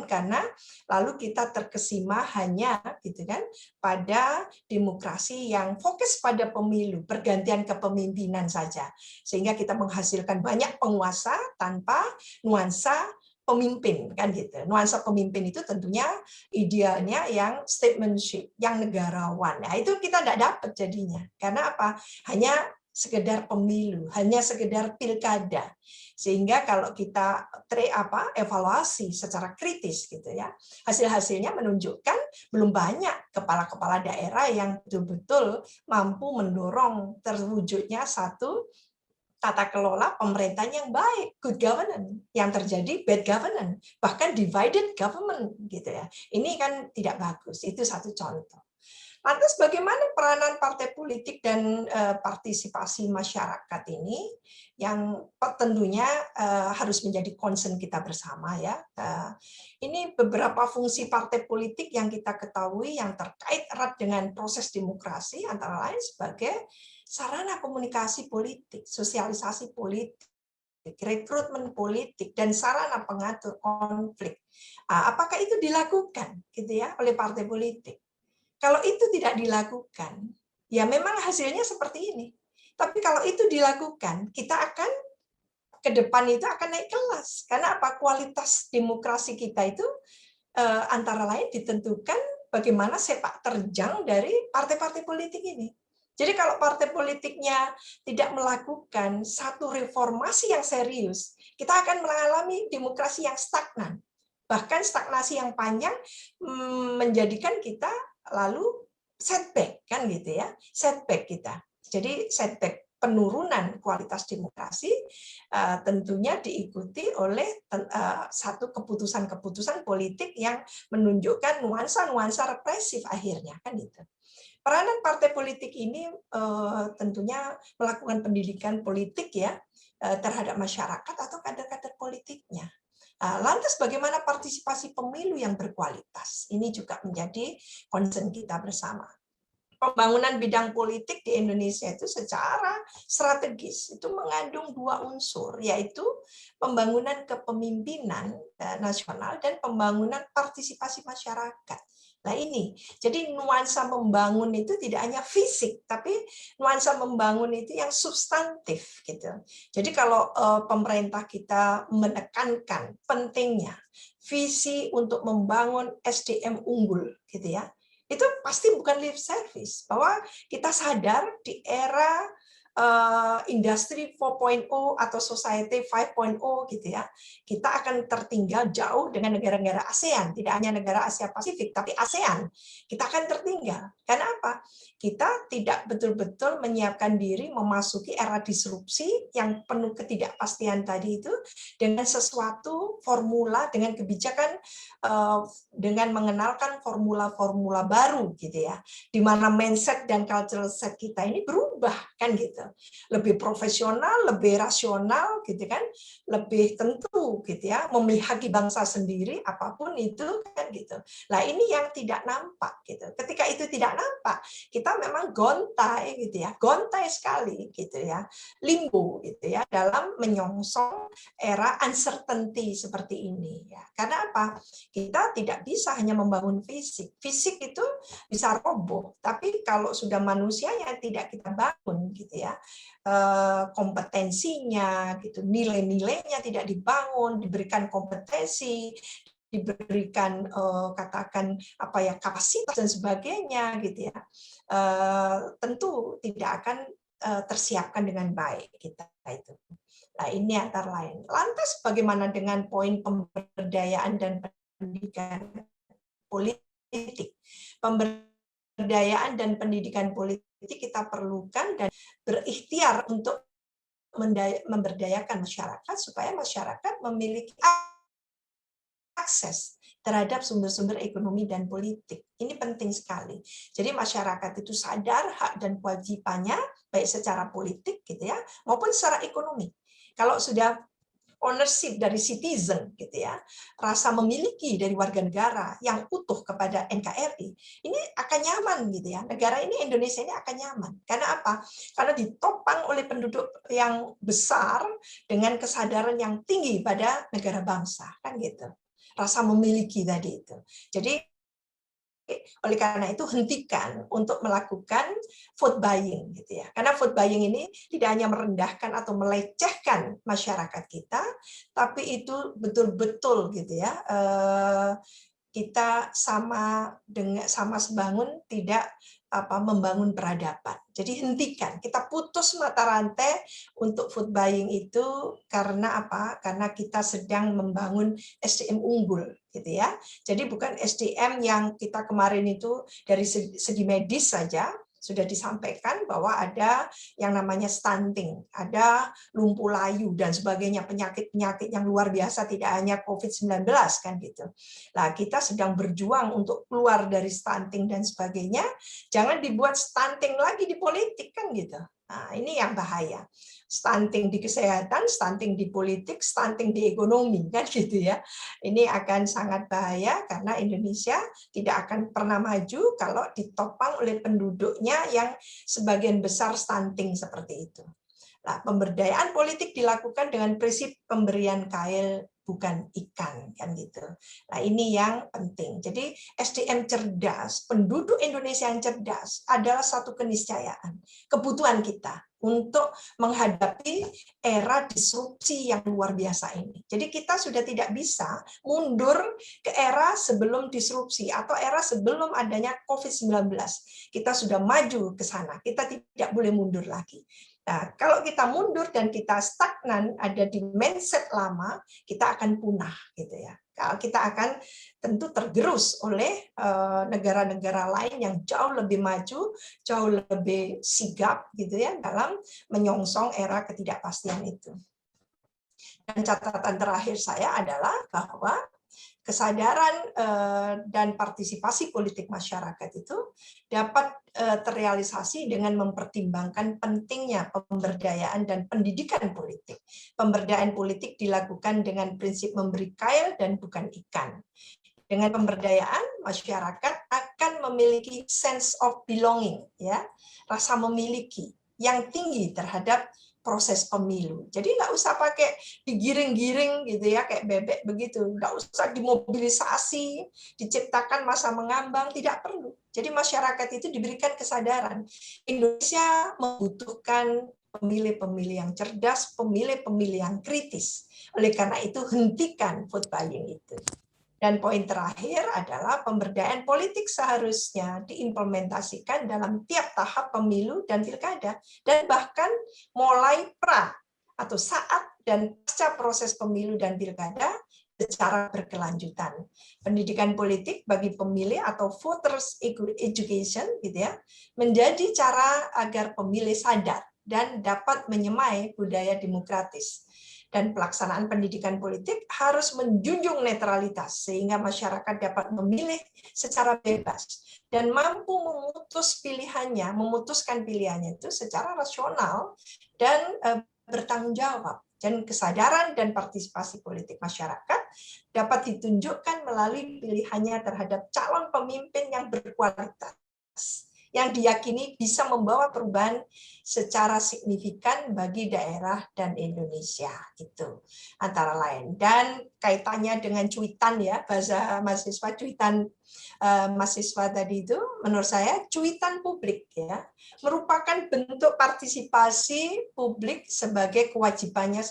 Karena lalu kita terkesima hanya gitu kan pada demokrasi yang fokus pada pemilu, pergantian kepemimpinan saja, sehingga kita menghasilkan banyak penguasa tanpa nuansa pemimpin kan gitu. Nuansa pemimpin itu tentunya idealnya yang statementship, yang negarawan. Nah, itu kita tidak dapat jadinya. Karena apa? Hanya sekedar pemilu, hanya sekedar pilkada. Sehingga kalau kita evaluasi secara kritis gitu ya, hasil-hasilnya menunjukkan belum banyak kepala-kepala daerah yang betul-betul mampu mendorong terwujudnya satu tata kelola pemerintahan yang baik, good governance. Yang terjadi bad governance, bahkan divided government gitu ya. Ini kan tidak bagus. Itu satu contoh. Lantas bagaimana peranan partai politik dan partisipasi masyarakat ini yang tentunya harus menjadi concern kita bersama ya. Ini beberapa fungsi partai politik yang kita ketahui yang terkait erat dengan proses demokrasi, antara lain sebagai sarana komunikasi politik, sosialisasi politik, rekrutmen politik, dan sarana pengatur konflik. Apakah itu dilakukan gitu ya oleh partai politik? Kalau itu tidak dilakukan, ya memang hasilnya seperti ini. Tapi kalau itu dilakukan, kita akan ke depan itu akan naik kelas. Karena apa? Kualitas demokrasi kita itu antara lain ditentukan bagaimana sepak terjang dari partai-partai politik ini. Jadi kalau partai politiknya tidak melakukan satu reformasi yang serius, kita akan mengalami demokrasi yang stagnan. Bahkan stagnasi yang panjang menjadikan kita lalu setback kan gitu ya, setback kita. Jadi setback penurunan kualitas demokrasi tentunya diikuti oleh satu keputusan-keputusan politik yang menunjukkan nuansa-nuansa represif akhirnya kan gitu. Peranan partai politik ini tentunya melakukan pendidikan politik ya terhadap masyarakat atau kader-kader politiknya. Lantas bagaimana partisipasi pemilu yang berkualitas? Ini juga menjadi concern kita bersama. Pembangunan bidang politik di Indonesia itu secara strategis itu mengandung dua unsur, yaitu pembangunan kepemimpinan nasional dan pembangunan partisipasi masyarakat. Nah ini, jadi nuansa membangun itu tidak hanya fisik, tapi nuansa membangun itu yang substantif gitu. Jadi kalau pemerintah kita menekankan pentingnya visi untuk membangun SDM unggul gitu ya, itu pasti bukan lip service, bahwa kita sadar di era industri 4.0 atau society 5.0 gitu ya, kita akan tertinggal jauh dengan negara-negara ASEAN, tidak hanya negara Asia Pasifik tapi ASEAN. Kita akan tertinggal. Karena apa? Kita tidak betul-betul menyiapkan diri memasuki era disrupsi yang penuh ketidakpastian tadi itu dengan sesuatu formula, dengan kebijakan, dengan mengenalkan formula-formula baru gitu ya, di mana mindset dan cultural set kita ini berubah kan gitu. gitu. Lebih profesional, lebih rasional gitu kan, lebih tentu gitu ya, memihaki bangsa sendiri apapun itu kan gitu. Nah, ini yang tidak nampak gitu. Ketika itu tidak nampak, kita memang gontai gitu ya, gontai sekali gitu ya, limbo gitu ya dalam menyongsong era uncertainty seperti ini ya. Karena apa? Kita tidak bisa hanya membangun fisik. Fisik itu bisa roboh, tapi kalau sudah manusianya tidak kita bangun gitu ya, kompetensinya gitu, nilai-nilainya tidak dibangun, diberikan kompetensi, diberikan katakan apa ya, kapasitas dan sebagainya gitu ya, tentu tidak akan tersiapkan dengan baik kita itu. Nah, ini antara lain. Lantas bagaimana dengan poin pemberdayaan dan pendidikan politik? Pemberdayaan dan pendidikan politik kita perlukan dan berikhtiar untuk memberdayakan masyarakat supaya masyarakat memiliki akses terhadap sumber-sumber ekonomi dan politik. Ini penting sekali. Jadi masyarakat itu sadar hak dan kewajibannya baik secara politik gitu ya maupun secara ekonomi. Kalau sudah ownership dari citizen gitu ya, rasa memiliki dari warga negara yang utuh kepada NKRI, ini akan nyaman gitu ya. Negara ini, Indonesia ini akan nyaman. Karena apa? Karena ditopang oleh penduduk yang besar dengan kesadaran yang tinggi pada negara bangsa, kan gitu. Rasa memiliki tadi itu. Jadi oleh karena itu hentikan untuk melakukan vote buying gitu ya. Karena vote buying ini tidak hanya merendahkan atau melecehkan masyarakat kita, tapi itu betul-betul gitu ya. Kita sama sebangun tidak membangun peradaban. Jadi hentikan, kita putus mata rantai untuk food buying itu karena apa? Karena kita sedang membangun SDM unggul, gitu ya. Jadi bukan SDM yang kita kemarin itu dari segi medis saja sudah disampaikan bahwa ada yang namanya stunting, ada lumpuh layu dan sebagainya, penyakit-penyakit yang luar biasa, tidak hanya COVID-19 kan gitu. Nah, kita sedang berjuang untuk keluar dari stunting dan sebagainya. Jangan dibuat stunting lagi di politik kan gitu. Nah, ini yang bahaya. Stunting di kesehatan, stunting di politik, stunting di ekonomi kan gitu ya. Ini akan sangat bahaya karena Indonesia tidak akan pernah maju kalau ditopang oleh penduduknya yang sebagian besar stunting seperti itu. Nah, pemberdayaan politik dilakukan dengan prinsip pemberian kail bukan ikan kan gitu. Nah, ini yang penting. Jadi SDM cerdas, penduduk Indonesia yang cerdas adalah satu keniscayaan, kebutuhan kita untuk menghadapi era disrupsi yang luar biasa ini. Jadi kita sudah tidak bisa mundur ke era sebelum disrupsi atau era sebelum adanya COVID-19. Kita sudah maju ke sana. Kita tidak boleh mundur lagi. Nah, kalau kita mundur dan kita stagnan, ada di mindset lama, kita akan punah, gitu ya. Kita akan tentu tergerus oleh negara-negara lain yang jauh lebih maju, jauh lebih sigap, gitu ya, dalam menyongsong era ketidakpastian itu. Dan catatan terakhir saya adalah bahwa kesadaran dan partisipasi politik masyarakat itu dapat terrealisasi dengan mempertimbangkan pentingnya pemberdayaan dan pendidikan politik. Pemberdayaan politik dilakukan dengan prinsip memberi kail dan bukan ikan. Dengan pemberdayaan, masyarakat akan memiliki sense of belonging, ya, rasa memiliki yang tinggi terhadap proses pemilu. Jadi nggak usah pakai digiring-giring gitu ya, kayak bebek begitu. Nggak usah dimobilisasi, diciptakan masa mengambang, tidak perlu. Jadi masyarakat itu diberikan kesadaran. Indonesia membutuhkan pemilih-pemilih yang cerdas, pemilih-pemilih yang kritis. Oleh karena itu, hentikan vote buying itu. Dan poin terakhir adalah pemberdayaan politik seharusnya diimplementasikan dalam tiap tahap pemilu dan pilkada, dan bahkan mulai pra atau saat dan pasca proses pemilu dan pilkada secara berkelanjutan. Pendidikan politik bagi pemilih atau voters education gitu ya, menjadi cara agar pemilih sadar dan dapat menyemai budaya demokratis. Dan pelaksanaan pendidikan politik harus menjunjung netralitas sehingga masyarakat dapat memilih secara bebas dan mampu memutuskan pilihannya itu secara rasional dan bertanggung jawab. Dan kesadaran dan partisipasi politik masyarakat dapat ditunjukkan melalui pilihannya terhadap calon pemimpin yang berkualitas, yang diyakini bisa membawa perubahan secara signifikan bagi daerah dan Indonesia, itu antara lain. Dan kaitannya dengan cuitan ya, bahasa mahasiswa, cuitan mahasiswa tadi itu menurut saya cuitan publik ya merupakan bentuk partisipasi publik sebagai kewajibannya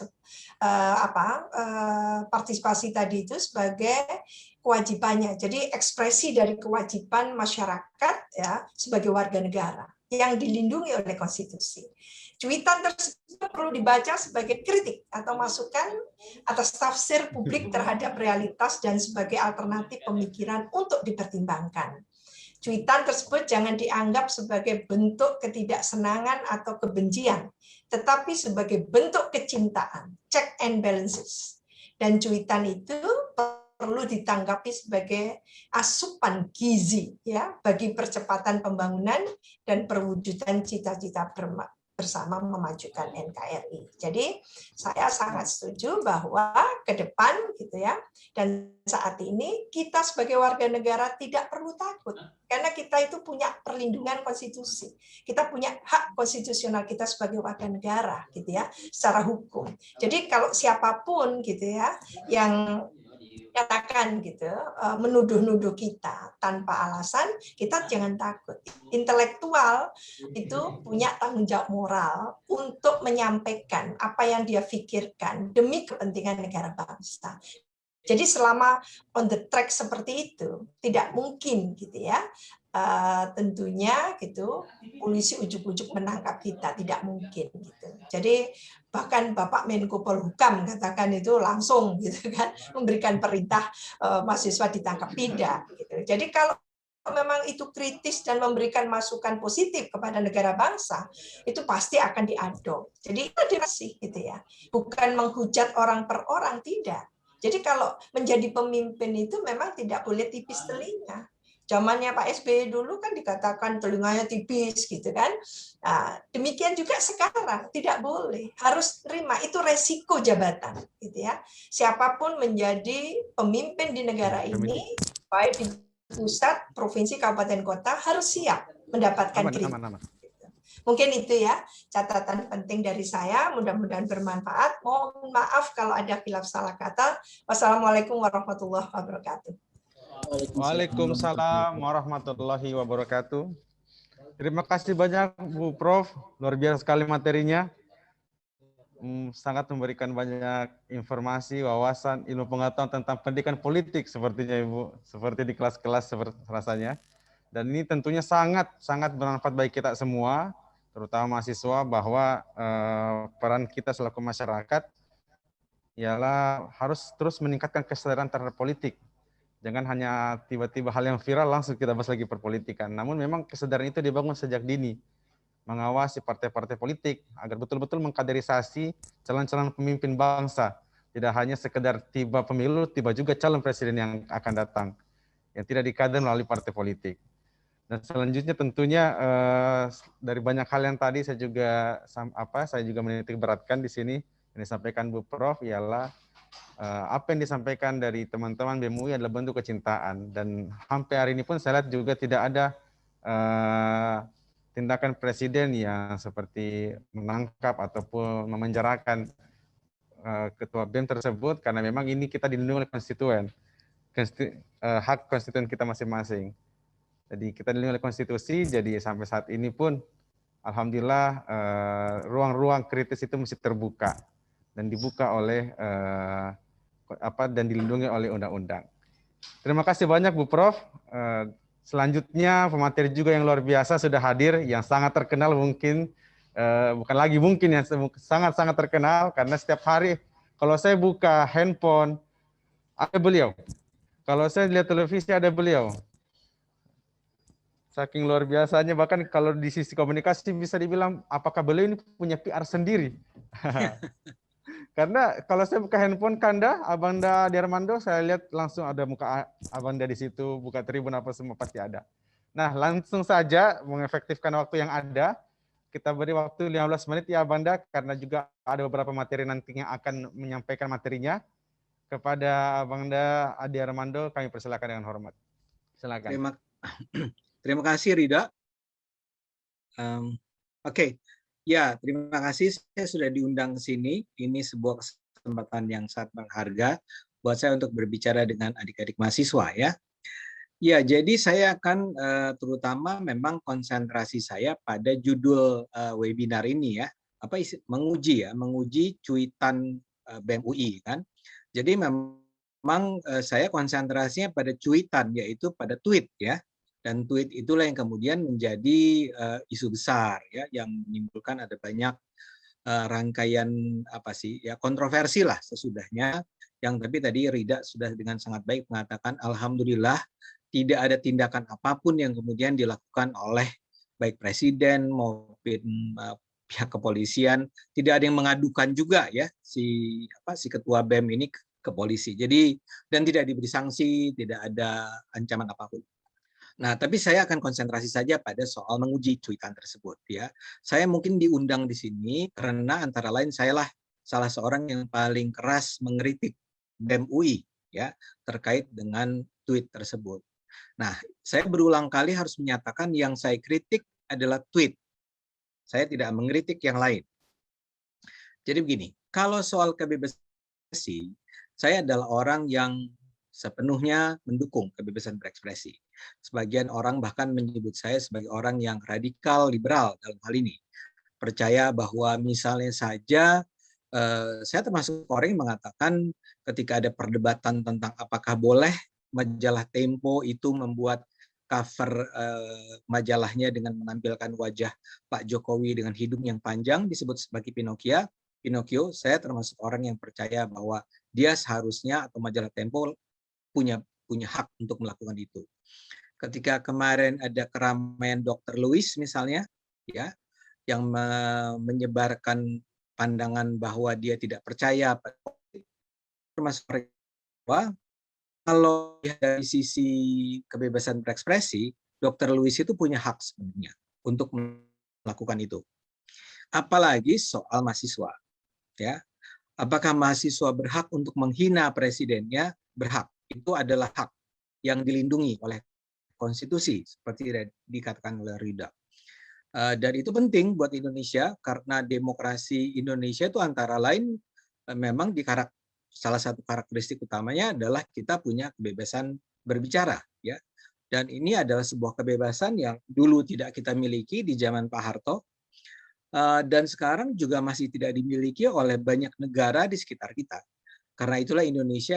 partisipasi tadi itu sebagai kewajibannya. Jadi ekspresi dari kewajiban masyarakat ya sebagai warga negara yang dilindungi oleh konstitusi. Cuitan tersebut perlu dibaca sebagai kritik atau masukan atas tafsir publik terhadap realitas dan sebagai alternatif pemikiran untuk dipertimbangkan. Cuitan tersebut jangan dianggap sebagai bentuk ketidaksenangan atau kebencian, tetapi sebagai bentuk kecintaan, check and balances. Dan cuitan itu perlu ditanggapi sebagai asupan gizi ya bagi percepatan pembangunan dan perwujudan cita-cita bersama memajukan NKRI. Jadi saya sangat setuju bahwa ke depan gitu ya dan saat ini kita sebagai warga negara tidak perlu takut karena kita itu punya perlindungan konstitusi. Kita punya hak konstitusional kita sebagai warga negara gitu ya secara hukum. Jadi kalau siapapun gitu ya yang katakan gitu menuduh-nuduh kita tanpa alasan, kita jangan takut. Intelektual itu punya tanggung jawab moral untuk menyampaikan apa yang dia pikirkan demi kepentingan negara bangsa. Jadi selama on the track seperti itu tidak mungkin gitu ya tentunya gitu polisi ujuk-ujuk menangkap kita, tidak mungkin gitu. Jadi bahkan Bapak Menko Polhukam katakan itu langsung gitu kan memberikan perintah mahasiswa ditangkap, tidak gitu. Jadi kalau memang itu kritis dan memberikan masukan positif kepada negara bangsa, itu pasti akan diadop. Jadi itu dirasih gitu ya. Bukan menghujat orang per orang, tidak. Jadi kalau menjadi pemimpin itu memang tidak boleh tipis telinga. Zamannya Pak SBY dulu kan dikatakan telinganya tipis gitu kan. Nah, demikian juga sekarang tidak boleh, harus terima itu resiko jabatan gitu ya. Siapapun menjadi pemimpin di negara ini, baik di pusat, provinsi, kabupaten, kota harus siap mendapatkan kritik. Mungkin itu ya catatan penting dari saya, mudah-mudahan bermanfaat. Mohon maaf kalau ada khilaf salah kata. Wassalamualaikum warahmatullahi wabarakatuh. Waalaikumsalam warahmatullahi wabarakatuh. Terima kasih banyak Bu Prof, luar biasa sekali materinya. Sangat memberikan banyak informasi, wawasan, ilmu pengetahuan tentang pendidikan politik sepertinya Ibu, seperti di kelas-kelas rasanya. Dan ini tentunya sangat bermanfaat bagi kita semua, terutama mahasiswa, bahwa peran kita selaku masyarakat ialah harus terus meningkatkan kesadaran terhadap politik. Jangan hanya tiba-tiba hal yang viral langsung kita bahas lagi perpolitikan. Namun memang kesadaran itu dibangun sejak dini. Mengawasi partai-partai politik agar betul-betul mengkaderisasi calon-calon pemimpin bangsa. Tidak hanya sekedar tiba pemilu, tiba juga calon presiden yang akan datang. Yang tidak dikader melalui partai politik. Dan selanjutnya tentunya dari banyak hal yang tadi saya juga menitik beratkan di sini yang disampaikan Bu Prof ialah apa yang disampaikan dari teman-teman BEM UI adalah bentuk kecintaan, dan sampai hari ini pun saya lihat juga tidak ada tindakan presiden yang seperti menangkap ataupun memenjarakan ketua BEM tersebut, karena memang ini kita dilindungi oleh konstituen, hak konstituen kita masing-masing. Jadi kita dilindungi oleh konstitusi, jadi sampai saat ini pun alhamdulillah ruang-ruang kritis itu mesti terbuka dan dibuka oleh dan dilindungi oleh undang-undang. Terima kasih banyak Bu Prof. Selanjutnya pemateri juga yang luar biasa sudah hadir, yang sangat terkenal mungkin, bukan lagi mungkin, yang sangat-sangat terkenal, karena setiap hari kalau saya buka handphone ada beliau. Kalau saya lihat televisi ada beliau. Saking luar biasanya, bahkan kalau di sisi komunikasi bisa dibilang apakah beliau ini punya PR sendiri. Karena kalau saya buka handphone Kanda, Abanda di Armando, saya lihat langsung ada muka Abanda di situ, buka tribun apa semua pasti ada. Nah, langsung saja mengefektifkan waktu yang ada, kita beri waktu 15 menit ya Abanda, karena juga ada beberapa materi nantinya akan menyampaikan materinya. Kepada Abanda Adi Armando, kami persilakan dengan hormat. Silakan. Terima kasih Rida. Oke. Ya, terima kasih saya sudah diundang ke sini. Ini sebuah kesempatan yang sangat berharga buat saya untuk berbicara dengan adik-adik mahasiswa ya. Ya, jadi saya akan terutama memang konsentrasi saya pada judul webinar ini ya. Menguji cuitan BEM UI kan. Jadi memang saya konsentrasinya pada cuitan, yaitu pada tweet ya. Dan tweet itulah yang kemudian menjadi isu besar ya, yang menimbulkan ada banyak rangkaian kontroversi lah sesudahnya. Yang tapi tadi Rida sudah dengan sangat baik mengatakan alhamdulillah tidak ada tindakan apapun yang kemudian dilakukan oleh baik presiden maupun pihak kepolisian, tidak ada yang mengadukan juga ya si ketua BEM ini ke polisi. Jadi dan tidak diberi sanksi, tidak ada ancaman apapun. Nah, tapi saya akan konsentrasi saja pada soal menguji cuitan tersebut ya. Saya mungkin diundang di sini karena antara lain salah seorang yang paling keras mengkritik BEM UI ya terkait dengan tweet tersebut. Nah, saya berulang kali harus menyatakan yang saya kritik adalah tweet. Saya tidak mengkritik yang lain. Jadi begini, kalau soal kebebasan berekspresi, saya adalah orang yang sepenuhnya mendukung kebebasan berekspresi. Sebagian orang bahkan menyebut saya sebagai orang yang radikal liberal dalam hal ini. Percaya bahwa misalnya saja saya termasuk orang yang mengatakan ketika ada perdebatan tentang apakah boleh majalah Tempo itu membuat cover majalahnya dengan menampilkan wajah Pak Jokowi dengan hidung yang panjang disebut sebagai Pinocchio, saya termasuk orang yang percaya bahwa dia seharusnya atau majalah Tempo punya hak untuk melakukan itu. Ketika kemarin ada keramaian Dr. Lewis misalnya, ya, yang menyebarkan pandangan bahwa dia tidak percaya, termasuk bahwa kalau dari sisi kebebasan berekspresi, Dr. Lewis itu punya hak sebenarnya untuk melakukan itu. Apalagi soal mahasiswa, ya. Apakah mahasiswa berhak untuk menghina presidennya? Berhak. Itu adalah hak yang dilindungi oleh konstitusi seperti dikatakan oleh Rida. Dan itu penting buat Indonesia karena demokrasi Indonesia itu antara lain memang salah satu karakteristik utamanya adalah kita punya kebebasan berbicara ya. Dan ini adalah sebuah kebebasan yang dulu tidak kita miliki di zaman Pak Harto dan sekarang juga masih tidak dimiliki oleh banyak negara di sekitar kita. Karena itulah Indonesia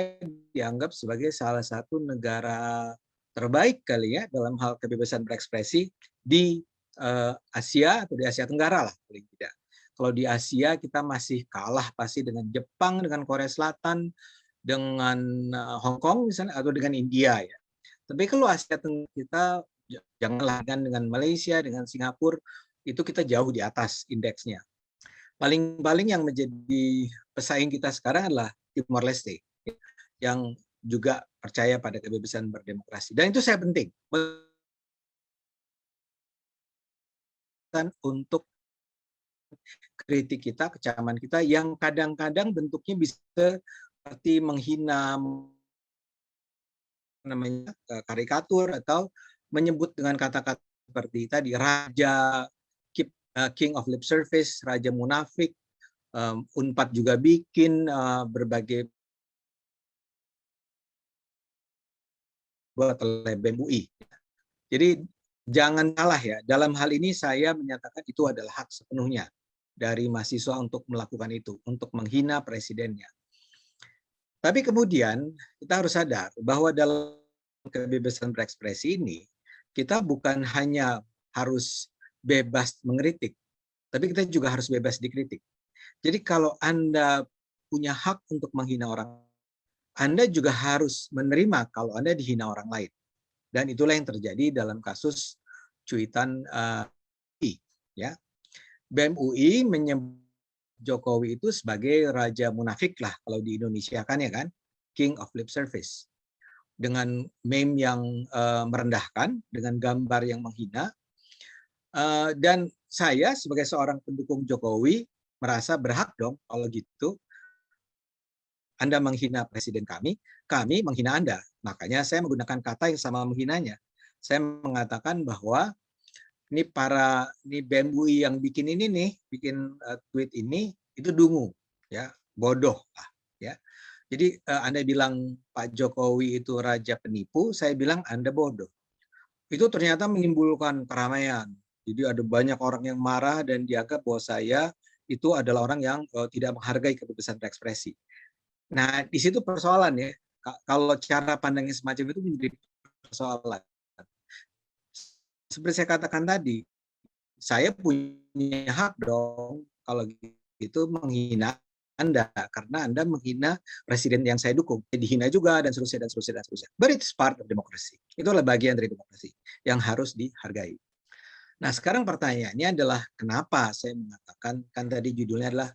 dianggap sebagai salah satu negara terbaik kali ya dalam hal kebebasan berekspresi di Asia atau di Asia Tenggara lah paling tidak. Kalau di Asia kita masih kalah pasti dengan Jepang, dengan Korea Selatan, dengan Hong Kong misalnya atau dengan India ya. Tapi kalau Asia Tenggara kita janganlah dengan Malaysia, dengan Singapura itu kita jauh di atas indeksnya. Paling-paling yang menjadi pesaing kita sekarang adalah Timor Leste yang juga percaya pada kebebasan berdemokrasi. Dan itu saya penting untuk kritik kita, kecaman kita yang kadang-kadang bentuknya bisa seperti menghina namanya karikatur atau menyebut dengan kata-kata seperti tadi raja, king of lip service, raja munafik. Unpad juga bikin berbagai buat oleh BEM UI. Jadi jangan salah ya, dalam hal ini saya menyatakan itu adalah hak sepenuhnya dari mahasiswa untuk melakukan itu, untuk menghina presidennya. Tapi kemudian kita harus sadar bahwa dalam kebebasan berekspresi ini, kita bukan hanya harus bebas mengkritik, tapi kita juga harus bebas dikritik. Jadi kalau Anda punya hak untuk menghina orang, Anda juga harus menerima kalau Anda dihina orang lain. Dan itulah yang terjadi dalam kasus cuitan ya. BEM UI menyebut Jokowi itu sebagai raja munafik lah kalau di Indonesia kan ya kan, king of lip service, dengan meme yang merendahkan, dengan gambar yang menghina. Dan saya sebagai seorang pendukung Jokowi merasa berhak dong kalau gitu. Anda menghina presiden kami menghina Anda. Makanya saya menggunakan kata yang sama menghinanya. Saya mengatakan bahwa ini BEM UI yang bikin ini nih, bikin tweet ini itu dungu, ya, bodoh lah, ya. Jadi Anda bilang Pak Jokowi itu raja penipu, saya bilang Anda bodoh. Itu ternyata menimbulkan keramaian. Jadi ada banyak orang yang marah dan dianggap bahwa saya itu adalah orang yang tidak menghargai kebebasan berekspresi. Nah, di situ persoalan ya. Kalau cara pandangnya semacam itu menjadi persoalan. Seperti saya katakan tadi, saya punya hak dong kalau gitu menghina Anda karena Anda menghina presiden yang saya dukung. Dihina juga dan seterusnya dan seterusnya dan seterusnya. But it's part of democracy. Itu adalah bagian dari demokrasi yang harus dihargai. Nah, sekarang pertanyaannya adalah kenapa saya mengatakan, kan tadi judulnya adalah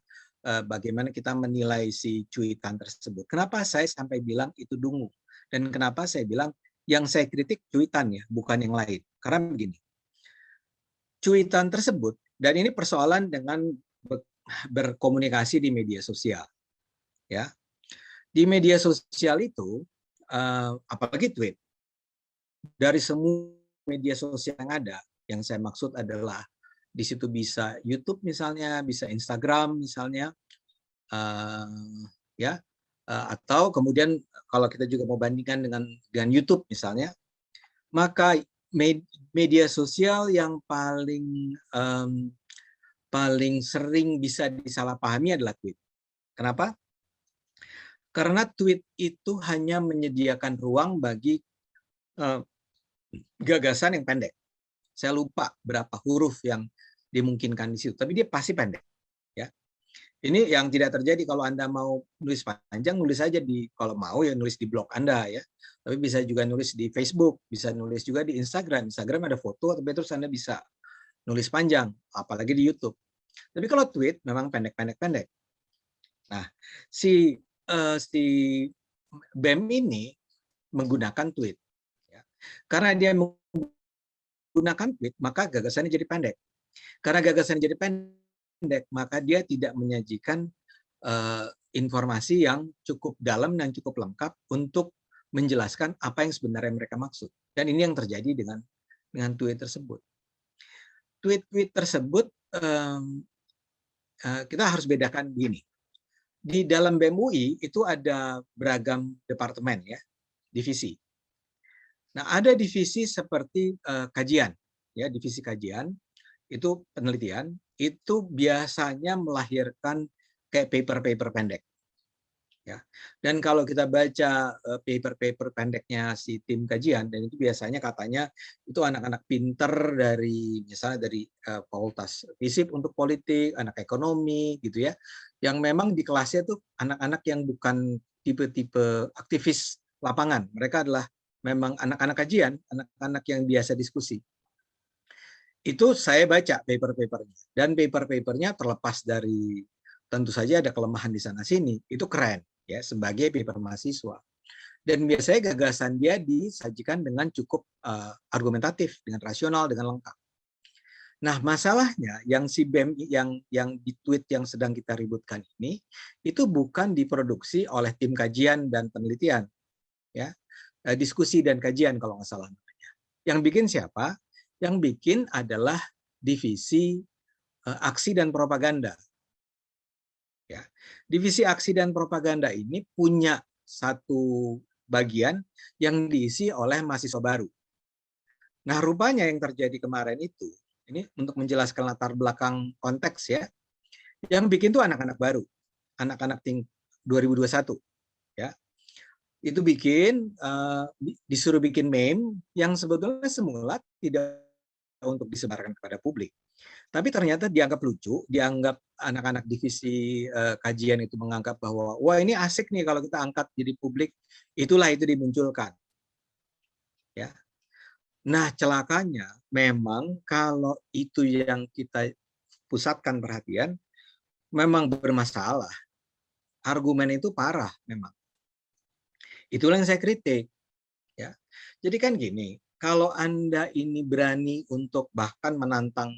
bagaimana kita menilai si cuitan tersebut. Kenapa saya sampai bilang itu dungu? Dan kenapa saya bilang yang saya kritik cuitannya, bukan yang lain. Karena begini, cuitan tersebut, dan ini persoalan dengan berkomunikasi di media sosial. Ya, di media sosial itu, apalagi tweet, dari semua media sosial yang ada, yang saya maksud adalah di situ bisa YouTube misalnya, bisa Instagram misalnya, ya, atau kemudian kalau kita juga mau bandingkan dengan YouTube misalnya, maka media sosial yang paling sering bisa disalahpahami adalah tweet. Kenapa? Karena tweet itu hanya menyediakan ruang bagi gagasan yang pendek. Saya lupa berapa huruf yang dimungkinkan di situ, tapi dia pasti pendek. Ya, ini yang tidak terjadi kalau Anda mau nulis panjang, nulis aja kalau mau ya nulis di blog Anda ya. Tapi bisa juga nulis di Facebook, bisa nulis juga di Instagram. Instagram ada foto, tapi terus Anda bisa nulis panjang, apalagi di YouTube. Tapi kalau tweet memang pendek-pendek-pendek. Nah, si BEM ini menggunakan tweet. Ya. Karena dia menggunakan tweet, maka gagasannya jadi pendek. Karena gagasannya jadi pendek, maka dia tidak menyajikan informasi yang cukup dalam dan cukup lengkap untuk menjelaskan apa yang sebenarnya mereka maksud. Dan ini yang terjadi dengan tweet tersebut. Tweet-tweet tersebut kita harus bedakan begini. Di dalam BEM UI itu ada beragam departemen ya, divisi. Nah, ada divisi seperti kajian, ya, divisi kajian itu penelitian, itu biasanya melahirkan kayak paper-paper pendek. Ya. Dan kalau kita baca paper-paper pendeknya si tim kajian, dan itu biasanya katanya itu anak-anak pinter dari misalnya dari fakultas FISIP untuk politik, anak ekonomi gitu ya, yang memang di kelasnya tuh anak-anak yang bukan tipe-tipe aktivis lapangan. Mereka adalah memang anak-anak kajian, anak-anak yang biasa diskusi. Itu saya baca paper-papernya, dan paper-papernya terlepas dari tentu saja ada kelemahan di sana sini, itu keren ya sebagai paper mahasiswa. Dan biasanya gagasan dia disajikan dengan cukup argumentatif, dengan rasional, dengan lengkap. Nah, masalahnya yang si BEM yang di tweet yang sedang kita ributkan ini itu bukan diproduksi oleh tim kajian dan penelitian, ya, diskusi dan kajian kalau nggak salah namanya. Yang bikin siapa? Yang bikin adalah divisi aksi dan propaganda. Ya. Divisi aksi dan propaganda ini punya satu bagian yang diisi oleh mahasiswa baru. Nah, rupanya yang terjadi kemarin itu, ini untuk menjelaskan latar belakang konteks ya, yang bikin tuh anak-anak baru, anak-anak 2021, ya. Itu disuruh bikin meme yang sebetulnya semula tidak untuk disebarkan kepada publik. Tapi ternyata dianggap lucu, dianggap anak-anak divisi kajian itu menganggap bahwa wah ini asik nih kalau kita angkat jadi publik, itulah itu dimunculkan. Ya. Nah, celakanya memang kalau itu yang kita pusatkan perhatian, memang bermasalah. Argumen itu parah memang. Itulah yang saya kritik. Ya. Jadi kan gini, kalau Anda ini berani untuk bahkan menantang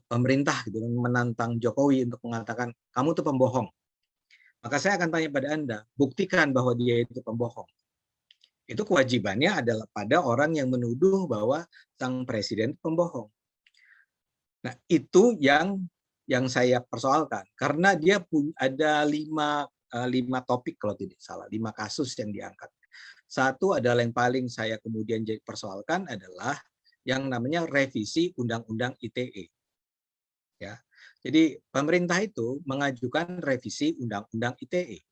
pemerintah, gitu, menantang Jokowi untuk mengatakan kamu tuh pembohong, maka saya akan tanya pada Anda, buktikan bahwa dia itu pembohong. Itu kewajibannya adalah pada orang yang menuduh bahwa sang presiden pembohong. Nah, itu yang saya persoalkan, karena dia ada lima topik kalau tidak salah, 5 kasus yang diangkat. Satu adalah yang paling saya kemudian jadi persoalkan adalah yang namanya revisi Undang-Undang ITE. Ya, jadi pemerintah itu mengajukan revisi Undang-Undang ITE.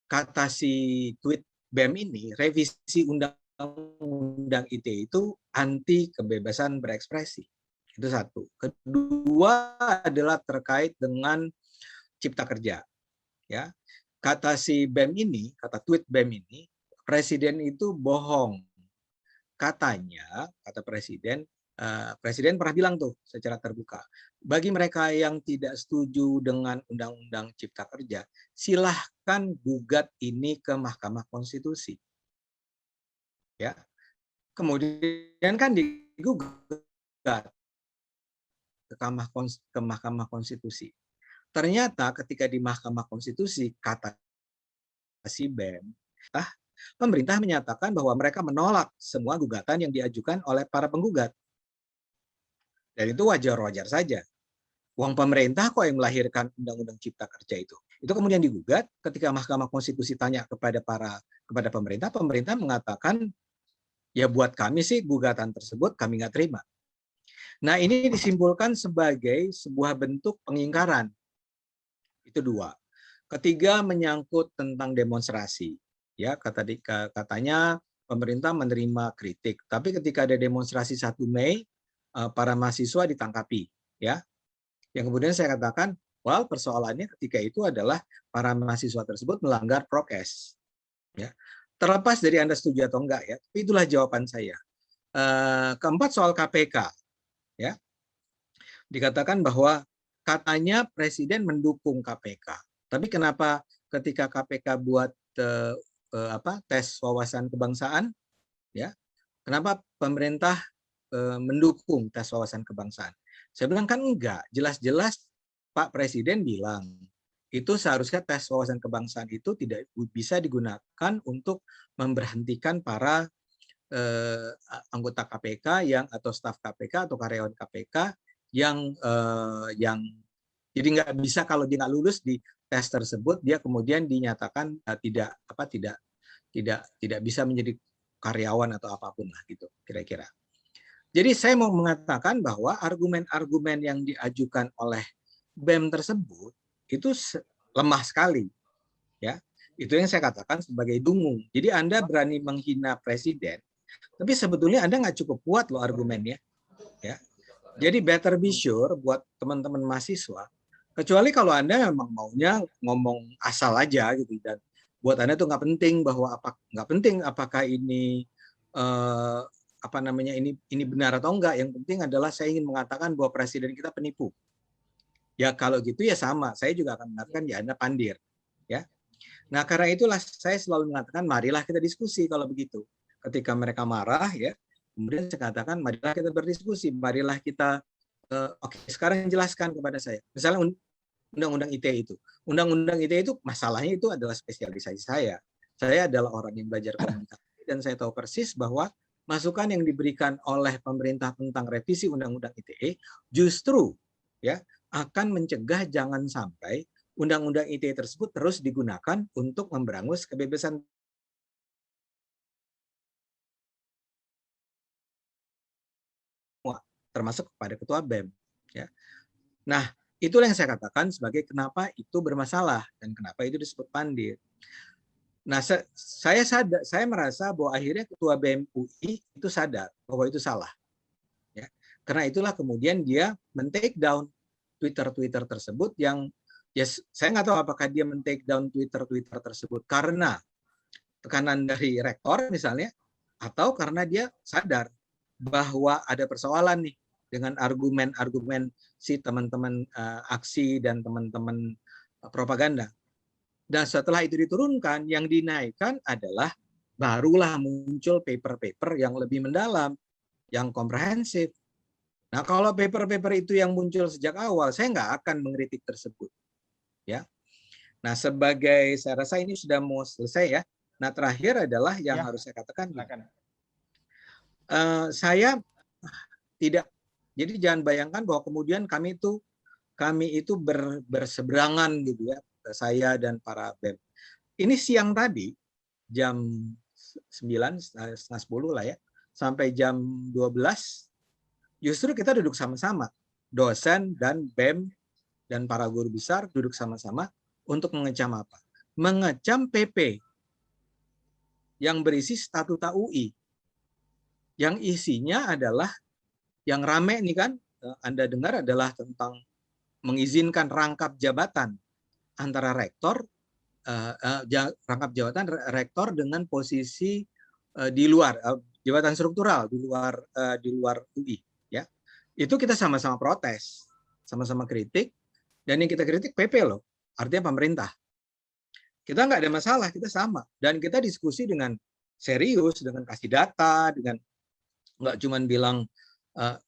Kata si tweet BEM ini, revisi Undang-Undang ITE itu anti kebebasan berekspresi. Itu satu. Kedua adalah terkait dengan cipta kerja. Ya, kata si BEM ini, kata tweet BEM ini, presiden itu bohong. Katanya, kata presiden, presiden pernah bilang tuh secara terbuka, bagi mereka yang tidak setuju dengan Undang-Undang Cipta Kerja, silahkan gugat ini ke Mahkamah Konstitusi. Ya, kemudian kan digugat ke Mahkamah Konstitusi. Ternyata ketika di Mahkamah Konstitusi, kata si BEM, pemerintah menyatakan bahwa mereka menolak semua gugatan yang diajukan oleh para penggugat. Dan itu wajar-wajar saja. Uang pemerintah kok yang melahirkan Undang-Undang Cipta Kerja itu. Itu kemudian digugat ketika Mahkamah Konstitusi tanya kepada pemerintah, pemerintah mengatakan, ya buat kami sih gugatan tersebut kami nggak terima. Nah, ini disimpulkan sebagai sebuah bentuk pengingkaran. Itu 2. Ketiga, menyangkut tentang demonstrasi. Ya, katanya pemerintah menerima kritik, tapi ketika ada demonstrasi 1 Mei, para mahasiswa ditangkapi. Ya, yang kemudian saya katakan, well, persoalannya ketika itu adalah para mahasiswa tersebut melanggar prokes. Ya, terlepas dari Anda setuju atau enggak, ya, tapi itulah jawaban saya. Keempat, soal KPK. Ya, dikatakan bahwa katanya presiden mendukung KPK, tapi kenapa ketika KPK buat tes wawasan kebangsaan, ya, kenapa pemerintah mendukung tes wawasan kebangsaan? Saya bilang kan enggak, jelas-jelas Pak Presiden bilang itu seharusnya tes wawasan kebangsaan itu tidak bisa digunakan untuk memberhentikan para anggota KPK atau staf KPK atau karyawan KPK yang jadi nggak bisa, kalau dia nggak lulus di tes tersebut dia kemudian dinyatakan tidak bisa menjadi karyawan atau apapun lah gitu kira-kira. Jadi saya mau mengatakan bahwa argumen-argumen yang diajukan oleh BEM tersebut itu lemah sekali, ya. Itu yang saya katakan sebagai dungu. Jadi Anda berani menghina presiden, tapi sebetulnya Anda nggak cukup kuat loh argumennya, ya. Jadi better be sure buat teman-teman mahasiswa, kecuali kalau Anda memang maunya ngomong asal aja gitu, dan buat Anda tuh nggak penting apakah ini ini benar atau enggak. Yang penting adalah saya ingin mengatakan bahwa presiden kita penipu. Ya kalau gitu ya sama, saya juga akan mengatakan ya Anda pandir, ya. Nah, karena itulah saya selalu mengatakan marilah kita diskusi kalau begitu. Ketika mereka marah, ya, kemudian saya katakan marilah kita berdiskusi, marilah kita oke, sekarang jelaskan kepada saya. Misalnya Undang-Undang ITE itu. Undang-Undang ITE itu masalahnya itu adalah spesialisasi saya. Saya adalah orang yang belajar komunikasi dan saya tahu persis bahwa masukan yang diberikan oleh pemerintah tentang revisi Undang-Undang ITE justru, ya, akan mencegah jangan sampai Undang-Undang ITE tersebut terus digunakan untuk memberangus kebebasan termasuk kepada ketua BEM. Ya. Nah, itulah yang saya katakan sebagai kenapa itu bermasalah dan kenapa itu disebut pandir. Nah, saya merasa bahwa akhirnya ketua BEM UI itu sadar bahwa itu salah. Ya. Karena itulah kemudian dia men-take down Twitter tersebut yang ya saya nggak tahu apakah dia men-take down Twitter tersebut karena tekanan dari rektor misalnya, atau karena dia sadar bahwa ada persoalan nih dengan argumen-argumen si teman-teman aksi dan teman-teman propaganda. Dan setelah itu diturunkan, yang dinaikkan adalah barulah muncul paper-paper yang lebih mendalam, yang komprehensif. Nah, kalau paper-paper itu yang muncul sejak awal, saya nggak akan mengkritik tersebut. Ya. Nah, saya rasa ini sudah mau selesai ya. Nah, terakhir adalah yang harus saya katakan. Saya tidak, jadi jangan bayangkan bahwa kemudian kami itu berseberangan gitu ya, saya dan para BEM. Ini siang tadi jam 9, setengah 10 lah ya, sampai jam 12 justru kita duduk sama-sama, dosen dan BEM dan para guru besar duduk sama-sama untuk mengecam apa? Mengecam PP yang berisi statuta UI. Yang isinya adalah, yang rame nih kan, Anda dengar adalah tentang mengizinkan rangkap jabatan antara rektor, rangkap jabatan rektor dengan posisi di luar, jabatan struktural di luar UI. Ya, itu kita sama-sama protes, sama-sama kritik, dan yang kita kritik PP loh, artinya pemerintah. Kita nggak ada masalah, kita sama, dan kita diskusi dengan serius, dengan kasih data, dengan nggak cuma bilang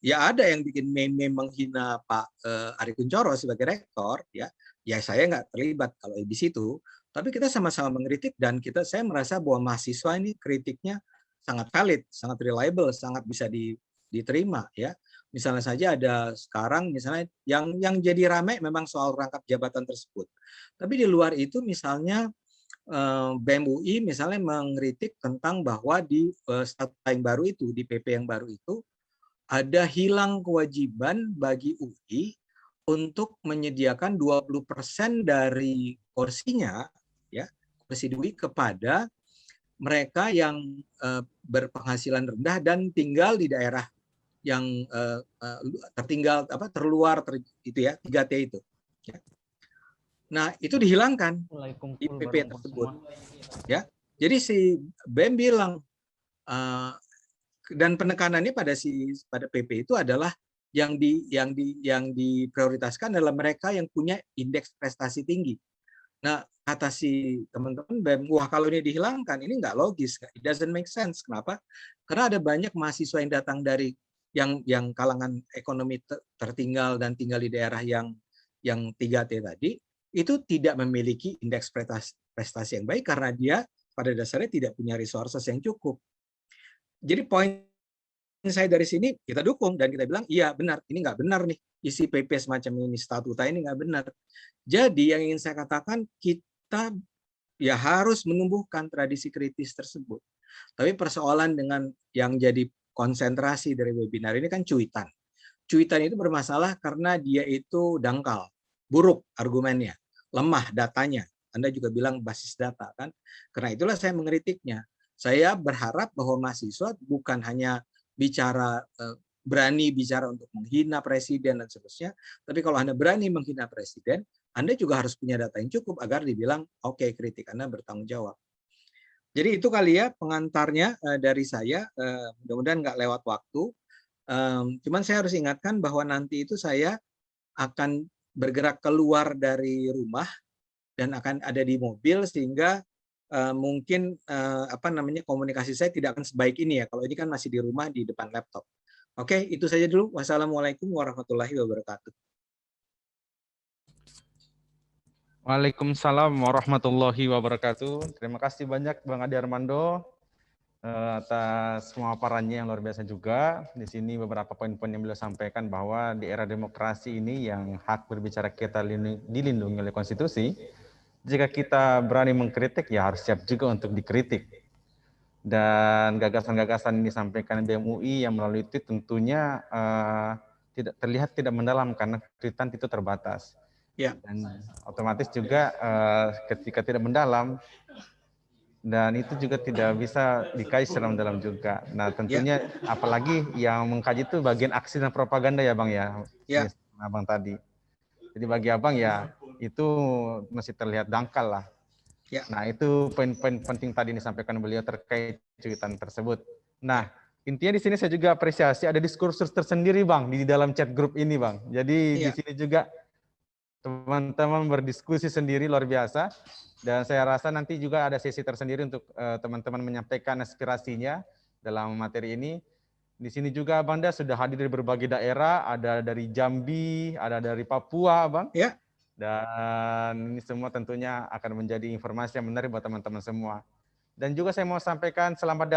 ya ada yang bikin meme menghina Pak Ari Kunchoro sebagai rektor, ya saya nggak terlibat kalau di situ, tapi kita sama-sama mengkritik dan saya merasa bahwa mahasiswa ini kritiknya sangat valid, sangat reliable, sangat bisa diterima ya. Misalnya saja ada sekarang misalnya yang jadi ramai memang soal rangkap jabatan tersebut, tapi di luar itu misalnya BEM UI misalnya mengkritik tentang bahwa di statuta yang baru itu, di PP yang baru itu, ada hilang kewajiban bagi UI untuk menyediakan 20% dari kursinya, ya, kursi UI kepada mereka yang berpenghasilan rendah dan tinggal di daerah yang tertinggal, terluar, itu ya, 3T itu. Ya. Nah, itu dihilangkan di PP tersebut. Ya, jadi si BEM bilang dan penekanannya pada PP itu adalah yang diprioritaskan adalah mereka yang punya indeks prestasi tinggi. Nah, kata si teman-teman BEM, wah kalau ini dihilangkan, ini nggak logis, it doesn't make sense. Kenapa? Karena ada banyak mahasiswa yang datang dari yang kalangan ekonomi tertinggal dan tinggal di daerah yang 3T tadi, itu tidak memiliki indeks prestasi yang baik karena dia pada dasarnya tidak punya resources yang cukup. Jadi poin saya dari sini kita dukung dan kita bilang iya benar, ini nggak benar nih, isi PP semacam ini, statuta ini nggak benar. Jadi yang ingin saya katakan, kita ya harus menumbuhkan tradisi kritis tersebut. Tapi persoalan dengan yang jadi konsentrasi dari webinar ini kan cuitan. Cuitan itu bermasalah karena dia itu dangkal, buruk argumennya, lemah datanya. Anda juga bilang basis data kan. Karena itulah saya mengkritiknya. Saya berharap bahwa mahasiswa bukan hanya berani bicara untuk menghina presiden dan seterusnya, tapi kalau Anda berani menghina presiden, Anda juga harus punya data yang cukup agar dibilang oke, kritik Anda bertanggung jawab. Jadi itu kali ya pengantarnya dari saya, mudah-mudahan nggak lewat waktu. Cuman saya harus ingatkan bahwa nanti itu saya akan bergerak keluar dari rumah dan akan ada di mobil sehingga mungkin komunikasi saya tidak akan sebaik ini ya kalau ini kan masih di rumah di depan laptop. Oke, itu saja dulu. Wassalamualaikum warahmatullahi wabarakatuh. Waalaikumsalam warahmatullahi wabarakatuh. Terima kasih banyak Bang Adi Armando atas pemaparannya yang luar biasa juga. Di sini beberapa poin-poin yang beliau sampaikan bahwa di era demokrasi ini yang hak berbicara kita dilindungi oleh konstitusi. Jika kita berani mengkritik, ya harus siap juga untuk dikritik. Dan gagasan-gagasan yang disampaikan BEM UI yang melalui tweet tentunya terlihat tidak mendalam karena tweetan itu terbatas. Ya. Dan otomatis juga ketika tidak mendalam dan itu juga tidak bisa dikaji secara mendalam juga. Nah tentunya apalagi yang mengkaji itu bagian aksi dan propaganda ya Bang ya. Ya. Abang tadi. Jadi bagi Abang ya itu masih terlihat dangkal lah. Ya. Nah itu poin-poin penting tadi disampaikan beliau terkait cuitan tersebut. Nah, intinya di sini saya juga apresiasi ada diskursus tersendiri Bang di dalam chat grup ini Bang. Jadi di Iya. sini juga teman-teman berdiskusi sendiri luar biasa. Dan saya rasa nanti juga ada sesi tersendiri untuk teman-teman menyampaikan aspirasinya dalam materi ini. Di sini juga Bang Da sudah hadir dari berbagai daerah, ada dari Jambi, ada dari Papua Bang. Ya. Dan ini semua tentunya akan menjadi informasi yang menarik buat teman-teman semua. Dan juga saya mau sampaikan selamat datang